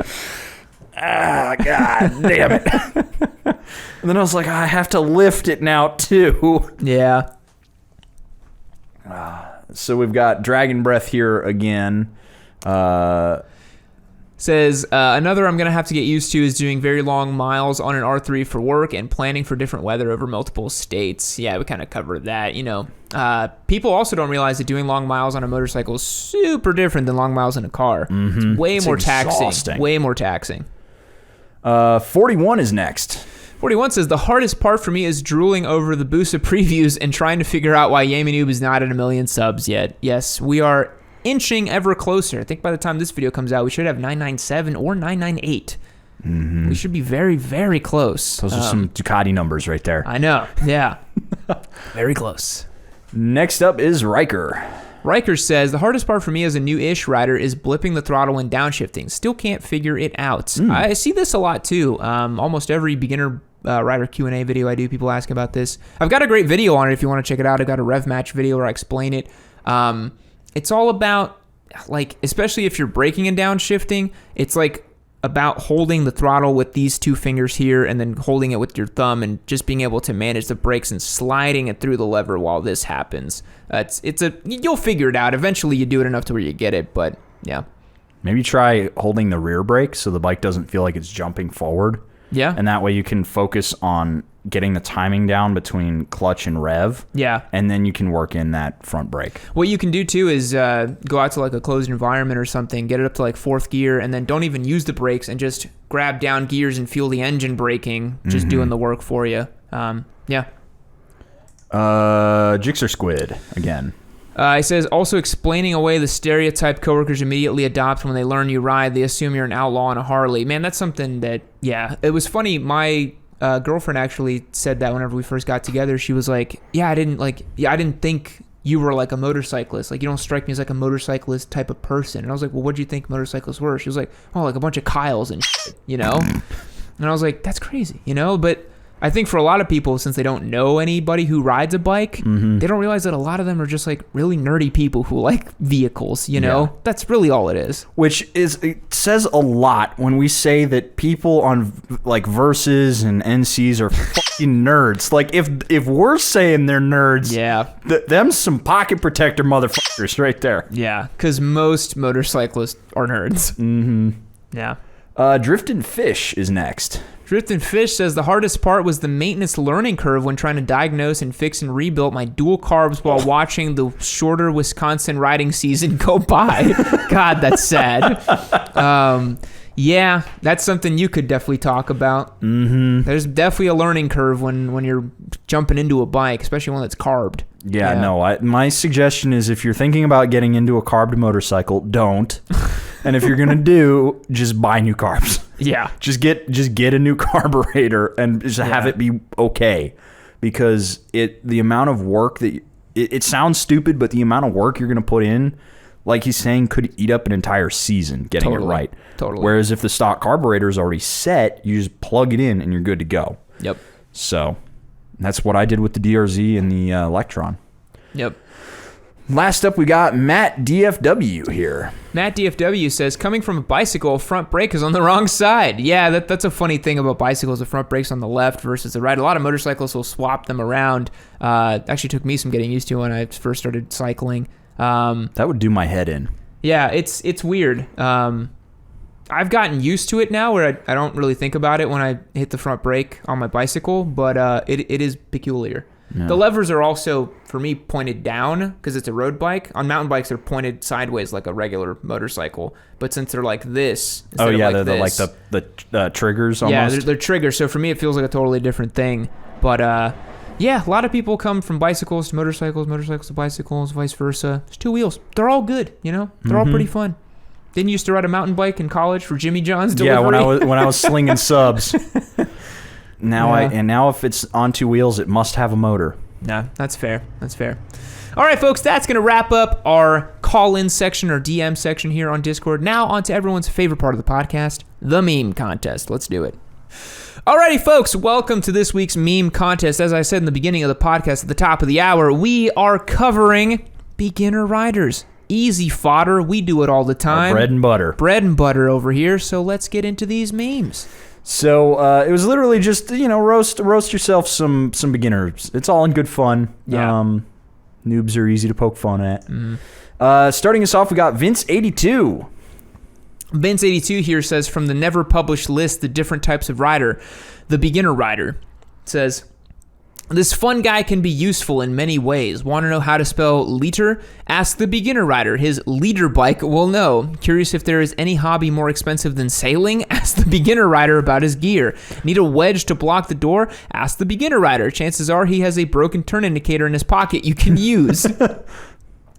god damn it. And then I was like, I have to lift it now too. Yeah. So we've got Dragon Breath here again. Says, another I'm going to have to get used to is doing very long miles on an R3 for work and planning for different weather over multiple states. Yeah, we kind of covered that. You know, people also don't realize that doing long miles on a motorcycle is super different than long miles in a car. It's way more taxing. Way more taxing. 41 is next. 41 says, the hardest part for me is drooling over the Busa previews and trying to figure out why Yamanoob is not at 1 million subs yet. Yes, we are inching ever closer. I think by the time this video comes out, we should have 997 or 998. We should be very, very close. Those are some Ducati numbers right there. I know. Yeah. Very close. Next up is Riker. Riker says, the hardest part for me as a new-ish rider is blipping the throttle when downshifting. Still can't figure it out. I see this a lot too. Almost every beginner rider Q&A video I do, people ask about this. I've got a great video on it if you want to check it out. I've got a rev match video where I explain it. It's all about, like, especially if you're braking and downshifting, it's like about holding the throttle with these two fingers here and then holding it with your thumb and just being able to manage the brakes and sliding it through the lever while this happens. You'll figure it out. Eventually you do it enough to where you get it, but yeah. Maybe try holding the rear brake so the bike doesn't feel like it's jumping forward. Yeah. And that way you can focus on getting the timing down between clutch and rev. Yeah. And then you can work in that front brake. What you can do too is go out to like a closed environment or something, get it up to like 4th gear, and then don't even use the brakes and just grab down gears and feel the engine braking, just doing the work for you. Yeah. Jixer Squid again. It says, also explaining away the stereotype coworkers immediately adopt when they learn you ride. They assume you're an outlaw on a Harley. Man, that's something that, yeah. It was funny. My girlfriend actually said that whenever we first got together. She was like, I didn't think you were like a motorcyclist. Like, you don't strike me as like a motorcyclist type of person. And I was like, well, what do you think motorcyclists were? She was like, oh, like a bunch of Kyles and shit, you know? And I was like, that's crazy, you know? But I think for a lot of people, since they don't know anybody who rides a bike, they don't realize that a lot of them are just like really nerdy people who like vehicles, you know? Yeah. That's really all it is. It says a lot when we say that people on like Versus and NCs are fucking nerds. Like if we're saying they're nerds, yeah, them's some pocket protector motherfuckers right there. Yeah, because most motorcyclists are nerds. Mm-hmm. Yeah. Drifting Fish is next. Drifting Fish says, the hardest part was the maintenance learning curve when trying to diagnose and fix and rebuild my dual carbs while watching the shorter Wisconsin riding season go by. God, that's sad. Yeah, that's something you could definitely talk about. Mm-hmm. There's definitely a learning curve when you're jumping into a bike, especially one that's carbed. Yeah. No, my suggestion is if you're thinking about getting into a carbed motorcycle, don't. And if you're gonna just buy new carbs. Yeah. Just get a new carburetor and just have it be okay, because the amount of work that it sounds stupid, but the amount of work you're gonna put in, like he's saying, could eat up an entire season getting it right. Totally. Whereas if the stock carburetor is already set, you just plug it in and you're good to go. Yep. So that's what I did with the DRZ and the Electron. Yep. Last up, we got Matt DFW here. Matt DFW says, coming from a bicycle, front brake is on the wrong side. Yeah, that's a funny thing about bicycles. The front brake's on the left versus the right. A lot of motorcyclists will swap them around. Actually took me some getting used to when I first started cycling. That would do my head in. Yeah, it's weird. I've gotten used to it now where I don't really think about it when I hit the front brake on my bicycle, but it is peculiar. Yeah. The levers are also, for me, pointed down because it's a road bike. On mountain bikes, they're pointed sideways like a regular motorcycle. But since they're like this, they're like the triggers almost. Yeah, they're triggers. So for me, it feels like a totally different thing. But yeah, a lot of people come from bicycles to motorcycles, motorcycles to bicycles, vice versa. There's two wheels. They're all good, you know? They're all pretty fun. Didn't you used to ride a mountain bike in college for Jimmy John's delivery? Yeah, when I was slinging subs. Now if it's on two wheels, it must have a motor. Nah, that's fair. That's fair. All right, folks, that's going to wrap up our call-in section or DM section here on Discord. Now on to everyone's favorite part of the podcast, the meme contest. Let's do it. Alrighty, folks, welcome to this week's meme contest. As I said in the beginning of the podcast at the top of the hour, we are covering beginner riders. Easy fodder. We do it all the time. Our bread and butter. Bread and butter over here. So let's get into these memes. So it was literally just, roast yourself some beginners. It's all in good fun. Yeah. Noobs are easy to poke fun at. Starting us off, we got Vince82. Vince82 here says, from the never published list, the different types of rider, the beginner rider says, this fun guy can be useful in many ways. Want to know how to spell liter? Ask the beginner rider. His leader bike will know. Curious if there is any hobby more expensive than sailing? Ask the beginner rider about his gear. Need a wedge to block the door? Ask the beginner rider. Chances are he has a broken turn indicator in his pocket you can use.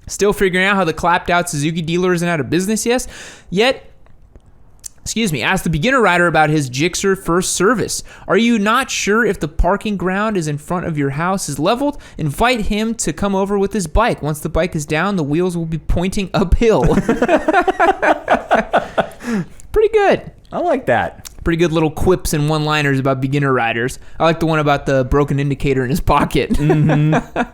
Still figuring out how the clapped out Suzuki dealer isn't out of business yet? Ask the beginner rider about his Gixxer first service. Are you not sure if the parking ground is in front of your house is leveled? Invite him to come over with his bike. Once the bike is down, the wheels will be pointing uphill. Pretty good. I like that. Pretty good little quips and one-liners about beginner riders. I like the one about the broken indicator in his pocket. Mm-hmm.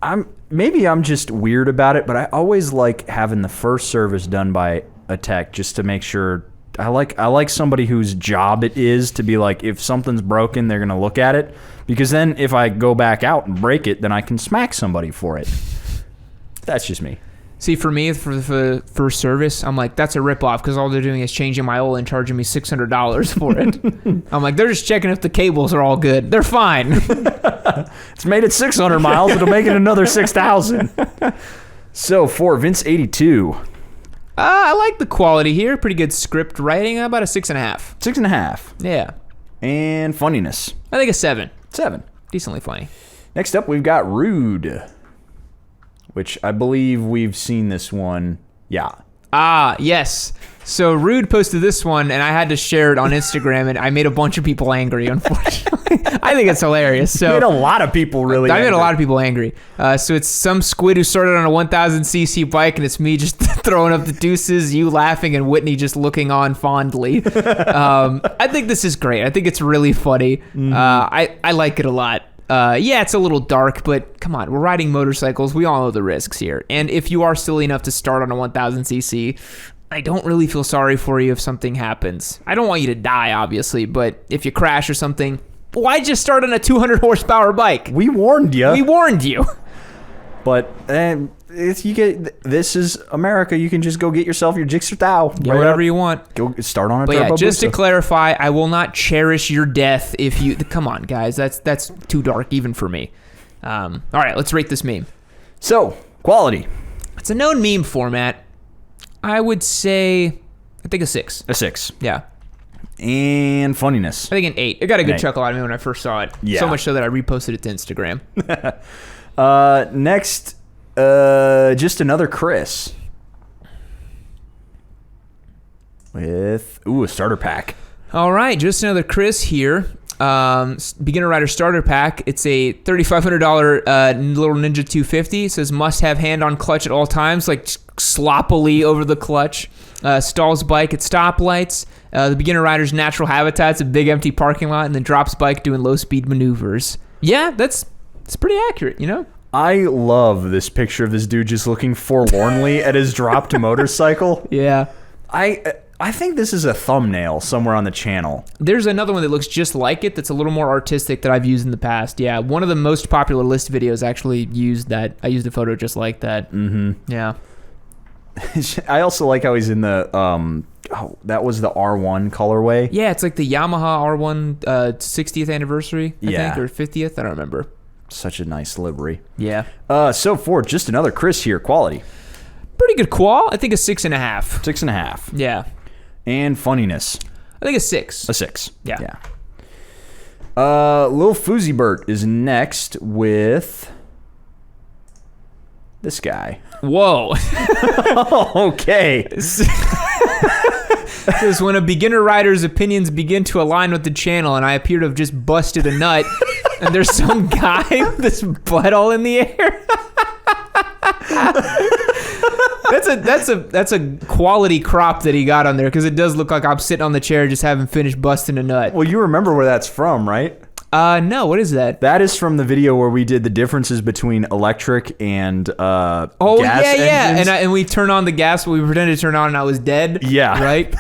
I'm just weird about it, but I always like having the first service done by a tech just to make sure. I like somebody whose job it is to be like, if something's broken, they're gonna look at it, because then if I go back out and break it, then I can smack somebody for it. That's just me. See, for me, for service, I'm like, that's a ripoff because all they're doing is changing my oil and charging me $600 for it. I'm like, they're just checking if the cables are all good. They're fine. It's made it 600 miles. It'll make it another 6,000. So for Vince 82. I like the quality here. Pretty good script writing. About a 6.5. 6.5. Yeah. And funniness. I think a 7. 7. Decently funny. Next up, we've got Rude, which I believe we've seen this one. Yeah. Ah, yes. So Rude posted this one, and I had to share it on Instagram, and I made a bunch of people angry, unfortunately. I think it's hilarious. So you made a lot of people really I made a lot of people angry. So it's some squid who started on a 1,000cc bike, and it's me just throwing up the deuces, you laughing, and Whitney just looking on fondly. I think this is great. I think it's really funny. Mm-hmm. I like it a lot. Yeah, it's a little dark, but come on, we're riding motorcycles. We all know the risks here. And if you are silly enough to start on a 1,000cc, I don't really feel sorry for you if something happens. I don't want you to die, obviously, but if you crash or something, why just start on a 200 horsepower bike? We warned you. We warned you. But if you get, this is America. You can just go get yourself your Jixer Thou. Get whatever you want. Go start on a But Turbo yeah, just Busa. to clarify, I will not cherish your death if you. Come on, guys. That's too dark even for me. All right, let's rate this meme. So quality. It's a known meme format. I would say, I think a 6. A 6. Yeah. And funniness. I think an 8. It got a good 8. chuckle out of me when I first saw it. Yeah. So much so that I reposted it to Instagram. Next, just another Chris. With, a starter pack. All right, just another Chris here. Beginner Rider Starter Pack. It's a $3,500 little Ninja 250. It says must have hand on clutch at all times, like sloppily over the clutch. Stalls bike at stoplights. The beginner rider's natural habitat's a big empty parking lot, and then drops bike doing low speed maneuvers. Yeah, it's pretty accurate, you know? I love this picture of this dude just looking forlornly at his dropped motorcycle. Yeah. I think this is a thumbnail somewhere on the channel. There's another one that looks just like it that's a little more artistic that I've used in the past. Yeah, one of the most popular list videos actually used that. I used a photo just like that. Mm-hmm. Yeah. I also like how he's in the, that was the R1 colorway. Yeah, it's like the Yamaha R1 60th anniversary, I think, or 50th. I don't remember. Such a nice livery. Yeah. So for just another Chris here, quality. Pretty good qual. I think a 6.5. 6.5. Yeah. And funniness. I think a 6. A 6. Yeah. Lil Foozy Bert is next with this guy. Whoa. Okay. Says when a beginner rider's opinions begin to align with the channel and I appear to have just busted a nut and there's some guy with his butt all in the air. That's a quality crop that he got on there because it does look like I'm sitting on the chair just having finished busting a nut. Well, you remember where that's from, right? No, what is that? That is from the video where we did the differences between electric and gas yeah. engines. And we turn on the gas, we pretended to turn on and I was dead. Yeah. Right?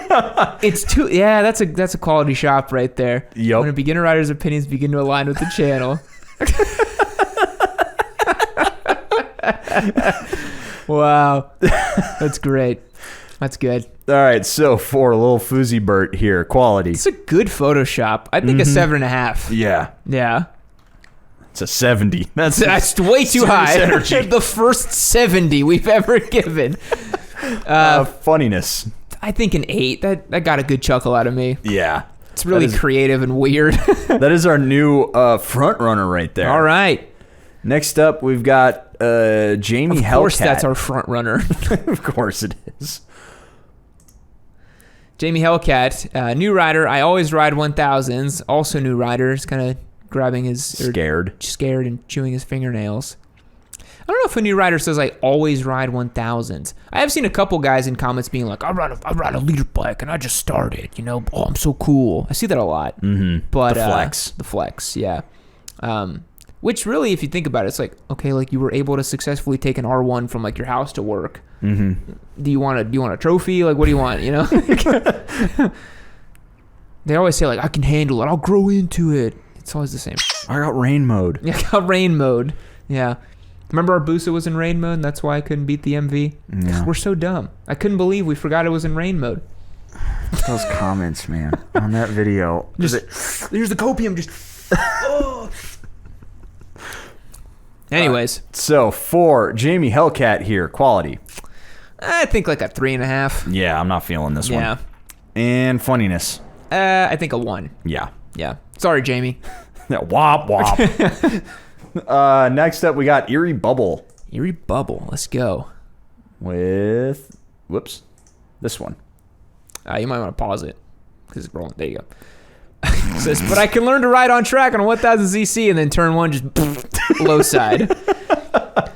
That's a quality shop right there. Yep. When a beginner rider's opinions begin to align with the channel. Wow. That's great. That's good. All right, so for Lil Foozy Bert here, quality. It's a good Photoshop. I think a 7.5. Yeah. Yeah. It's a 70. That's way too high. energy. The first 70 we've ever given. Funniness. I think an 8. That got a good chuckle out of me. Yeah. It's really creative and weird. That is our new front runner right there. All right. Next up, we've got Jamie Hellcat. Of course, that's our front runner. Of course it is. Jamie Hellcat, new rider. I always ride 1000s. Also new rider. He's kind of grabbing his... Scared and chewing his fingernails. I don't know if a new rider says I always ride 1000s. I have seen a couple guys in comments being like, I ride a liter bike and I just started, you know. Oh, I'm so cool. I see that a lot. Mm-hmm. But the flex, yeah. Which really, if you think about it, it's like, okay, like you were able to successfully take an R1 from like your house to work. Mm-hmm. Do you want a trophy? Like, what do you want? You know? They always say like, I can handle it. I'll grow into it. It's always the same. I got rain mode. Yeah, I got rain mode. Yeah. Remember our Busa was in rain mode, and that's why I couldn't beat the MV? Yeah. We're so dumb. I couldn't believe we forgot it was in rain mode. Those comments, man, on that video. Here's the copium. Just. Oh. Anyways. So, for Jamie Hellcat here, quality. I think like a 3.5. Yeah, I'm not feeling this one. Yeah. And funniness. I think a 1. Yeah. Yeah. Sorry, Jamie. Wop, wop. Next up, we got Eerie Bubble. Eerie Bubble. Let's go. With, whoops, this one. You might want to pause it because it's rolling. There you go. It says, but I can learn to ride on track on a 1000cc and then turn one just low side.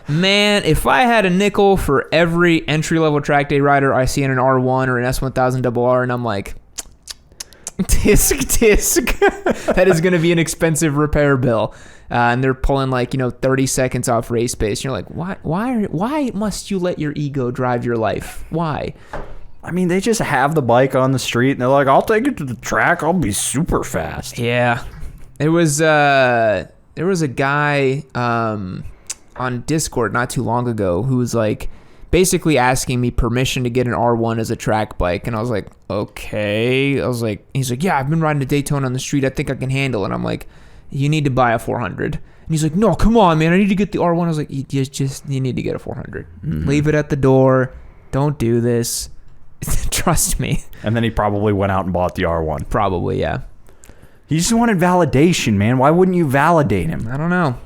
Man, if I had a nickel for every entry-level track day rider I see in an R1 or an S1000RR, and I'm like, tisk. That is going to be an expensive repair bill. And they're pulling 30 seconds off race pace. And you're like, why must you let your ego drive your life? Why? I mean, they just have the bike on the street, and they're like, I'll take it to the track. I'll be super fast. Yeah. There was a guy on Discord not too long ago who was like basically asking me permission to get an R1 as a track bike. And I was like, okay. He's like, yeah, I've been riding a Daytona on the street. I think I can handle it. And I'm like, you need to buy a 400. And he's like, no, come on, man. I need to get the R1. I was like, you need to get a 400. Mm-hmm. Leave it at the door. Don't do this. Trust me. And then he probably went out and bought the R1. Probably, yeah. He just wanted validation, man. Why wouldn't you validate him? I don't know.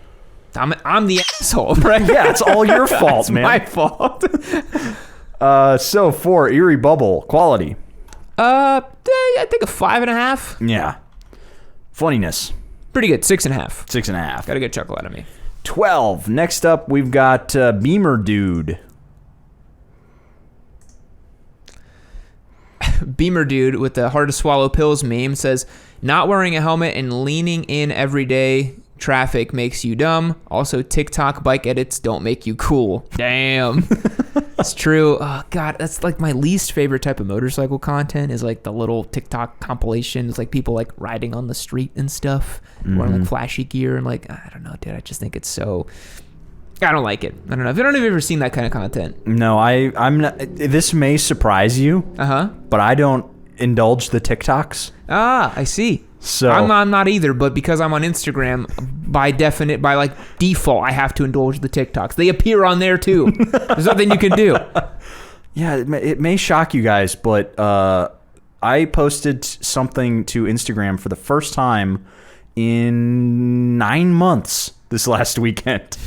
I'm the asshole, right? Yeah, it's all your fault, man. My fault. So for Eerie Bubble, quality. I think a 5.5. Yeah. Funniness. Pretty good. 6.5. 6.5. Got a good chuckle out of me. 12. Next up, we've got Beamer Dude. Beamer Dude with the hard to swallow pills meme says, not wearing a helmet and leaning in everyday traffic makes you dumb. Also, TikTok bike edits don't make you cool. Damn. It's true. Oh, God, that's like my least favorite type of motorcycle content is like the little TikTok compilations, like people like riding on the street and stuff, wearing like flashy gear. And like, I don't know, dude, I just think it's so... I don't like it. I don't know. I don't know if you've ever seen that kind of content. No, I'm not. This may surprise you. But I don't indulge the TikToks. Ah, I see. So I'm not either, but because I'm on Instagram, by default, I have to indulge the TikToks. They appear on there too. There's nothing you can do. Yeah, it may shock you guys, but I posted something to Instagram for the first time in 9 months this last weekend.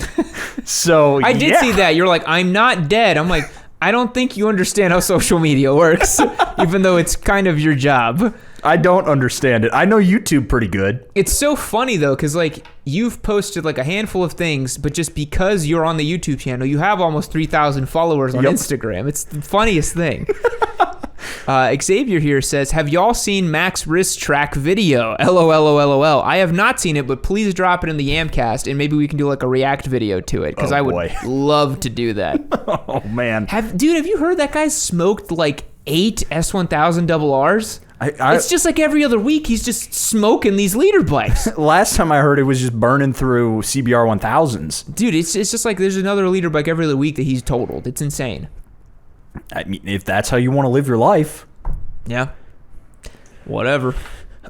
So I did see that. You're like, I'm not dead. I'm like, I don't think you understand how social media works, even though it's kind of your job. I don't understand it. I know YouTube pretty good. It's so funny though, because like you've posted like a handful of things, but just because you're on the YouTube channel, you have almost 3,000 followers on Instagram. It's the funniest thing. Xavier here says, have y'all seen Mac's wrist track video? LOL. I have not seen it, but please drop it in the Yamcast and maybe we can do like a react video to it because I would love to do that. Oh man. Have you heard that guy smoked like 8 S1000RRs? It's just like every other week he's just smoking these leader bikes. Last time I heard it was just burning through CBR 1000s. Dude, it's just like there's another leader bike every other week that he's totaled. It's insane. I mean, if that's how you want to live your life. Yeah. Whatever.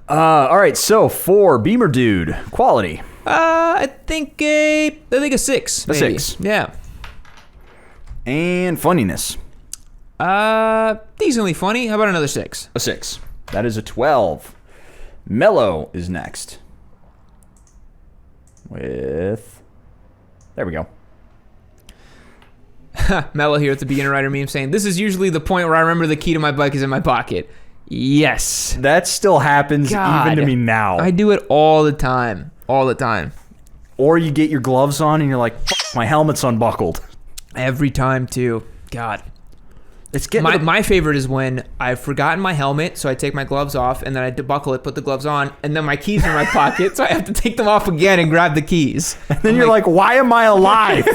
All right, so for Beamer Dude, quality. I think a 6. A 6. Yeah. And funniness. Decently funny. How about another 6? A 6. That is a 12. Mellow is next. There we go. Mello here at the Beginner Rider meme saying, this is usually the point where I remember the key to my bike is in my pocket. Yes. That still happens even to me now. I do it all the time. All the time. Or you get your gloves on and you're like, my helmet's unbuckled. Every time too. God. It's getting my favorite is when I've forgotten my helmet, so I take my gloves off, and then I debuckle it, put the gloves on, and then my keys are in my pocket, so I have to take them off again and grab the keys. And then you're like, why am I alive?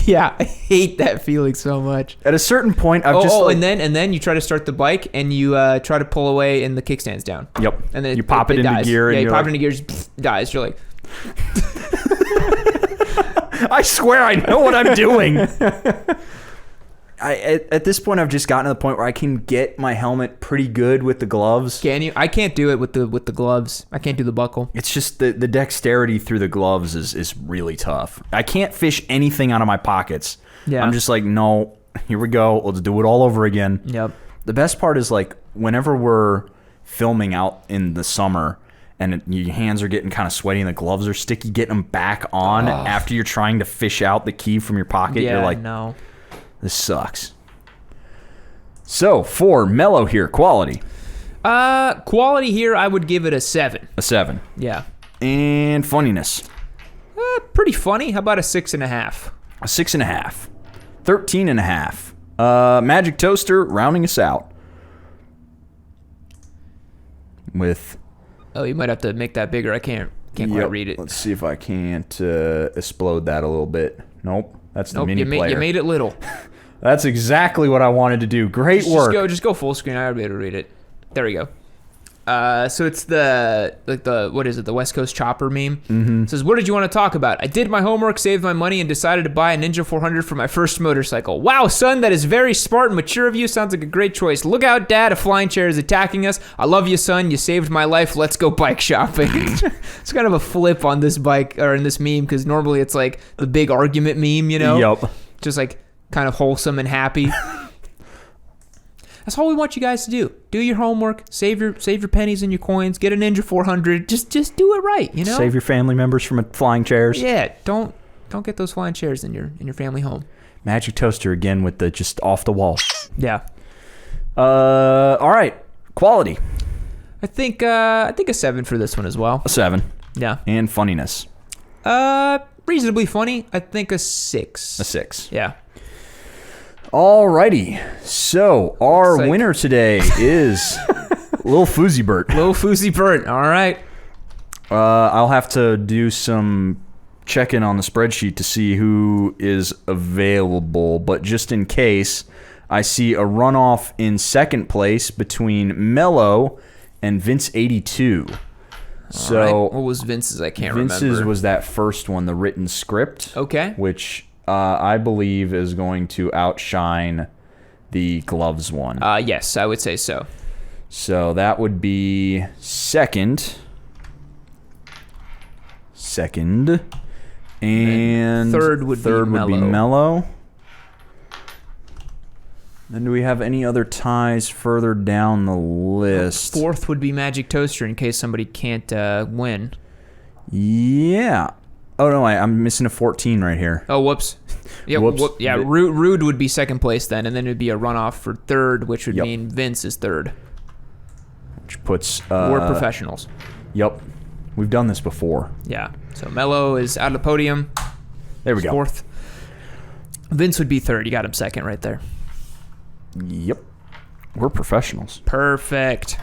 Yeah, I hate that feeling so much. At a certain point, and then you try to start the bike, and you try to pull away, and the kickstand's down. Yep. And then you pop it into dies. gear. Yeah, and you pop it into gear, just dies. You're like... I swear I know what I'm doing. At this point, I've just gotten to the point where I can get my helmet pretty good with the gloves. Can you? I can't do it with the gloves. I can't do the buckle. It's just the dexterity through the gloves is really tough. I can't fish anything out of my pockets. Yeah. I'm just like, no, here we go. Let's do it all over again. Yep. The best part is like whenever we're filming out in the summer and your hands are getting kind of sweaty and the gloves are sticky, getting them back on after you're trying to fish out the key from your pocket. Yeah, you're like, no. This sucks. So for mellow here, quality. Quality here, I would give it a 7. A 7. Yeah. And funniness. Pretty funny. How about a 6.5? A 6.5. 13.5. Magic Toaster rounding us out. With... Oh, you might have to make that bigger. I can't quite read it. Let's see if I can't explode that a little bit. Nope. That's the mini player. You made it little. That's exactly what I wanted to do. Great work. Just go full screen. I would be able to read it. There we go. So it's the what is it? The West Coast Chopper meme. Mm-hmm. It says, what did you want to talk about? I did my homework, saved my money, and decided to buy a Ninja 400 for my first motorcycle. Wow, son, that is very smart and mature of you. Sounds like a great choice. Look out, Dad. A flying chair is attacking us. I love you, son. You saved my life. Let's go bike shopping. It's kind of a flip on this bike or in this meme because normally it's like the big argument meme, you know? Yup. Just like kind of wholesome and happy. That's all we want you guys to do. Do your homework, save your pennies and your coins, get a Ninja 400. Just do it right, you know? Save your family members from flying chairs. Yeah, don't get those flying chairs in your family home. Magic Toaster again with the just off the wall. Yeah. All right. Quality. I think a 7 for this one as well. A 7. Yeah. And funniness. Reasonably funny. I think a 6. A 6. Yeah. Alrighty, so our winner today is Lil Foozy Bert. Lil Foozy Bert, all right. I'll have to do some checking on the spreadsheet to see who is available, but just in case, I see a runoff in second place between Mello and Vince82. So right. What was Vince's? I can't remember. Vince's was that first one, the written script. Okay. Which I believe is going to outshine the gloves one. Yes, I would say so. So that would be second. And third would be Mello. Then do we have any other ties further down the list? Fourth would be Magic Toaster in case somebody can't win. Yeah. Oh, no, I'm missing a 14 right here. Oh, whoops. Yeah, Whoops. Yeah, Rude would be second place then, and then it would be a runoff for third, which would mean Vince is third. Which puts... We're professionals. Yep. We've done this before. Yeah. So Mello is out of the podium. There we go. Fourth. Vince would be third. You got him second right there. Yep. We're professionals. Perfect.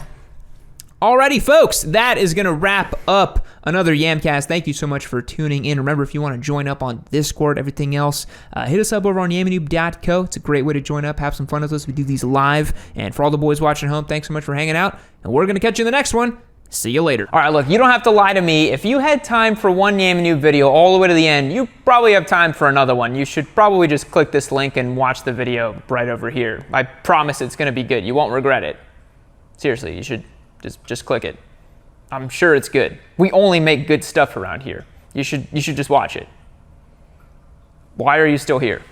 Alrighty, folks, that is going to wrap up another Yamcast. Thank you so much for tuning in. Remember, if you want to join up on Discord, everything else, hit us up over on yamanoob.co. It's a great way to join up, have some fun with us. We do these live. And for all the boys watching at home, thanks so much for hanging out. And we're going to catch you in the next one. See you later. All right, look, you don't have to lie to me. If you had time for one Yamanoob video all the way to the end, you probably have time for another one. You should probably just click this link and watch the video right over here. I promise it's going to be good. You won't regret it. Seriously, you should just click it. I'm sure it's good. We only make good stuff around here. You should just watch it. Why are you still here?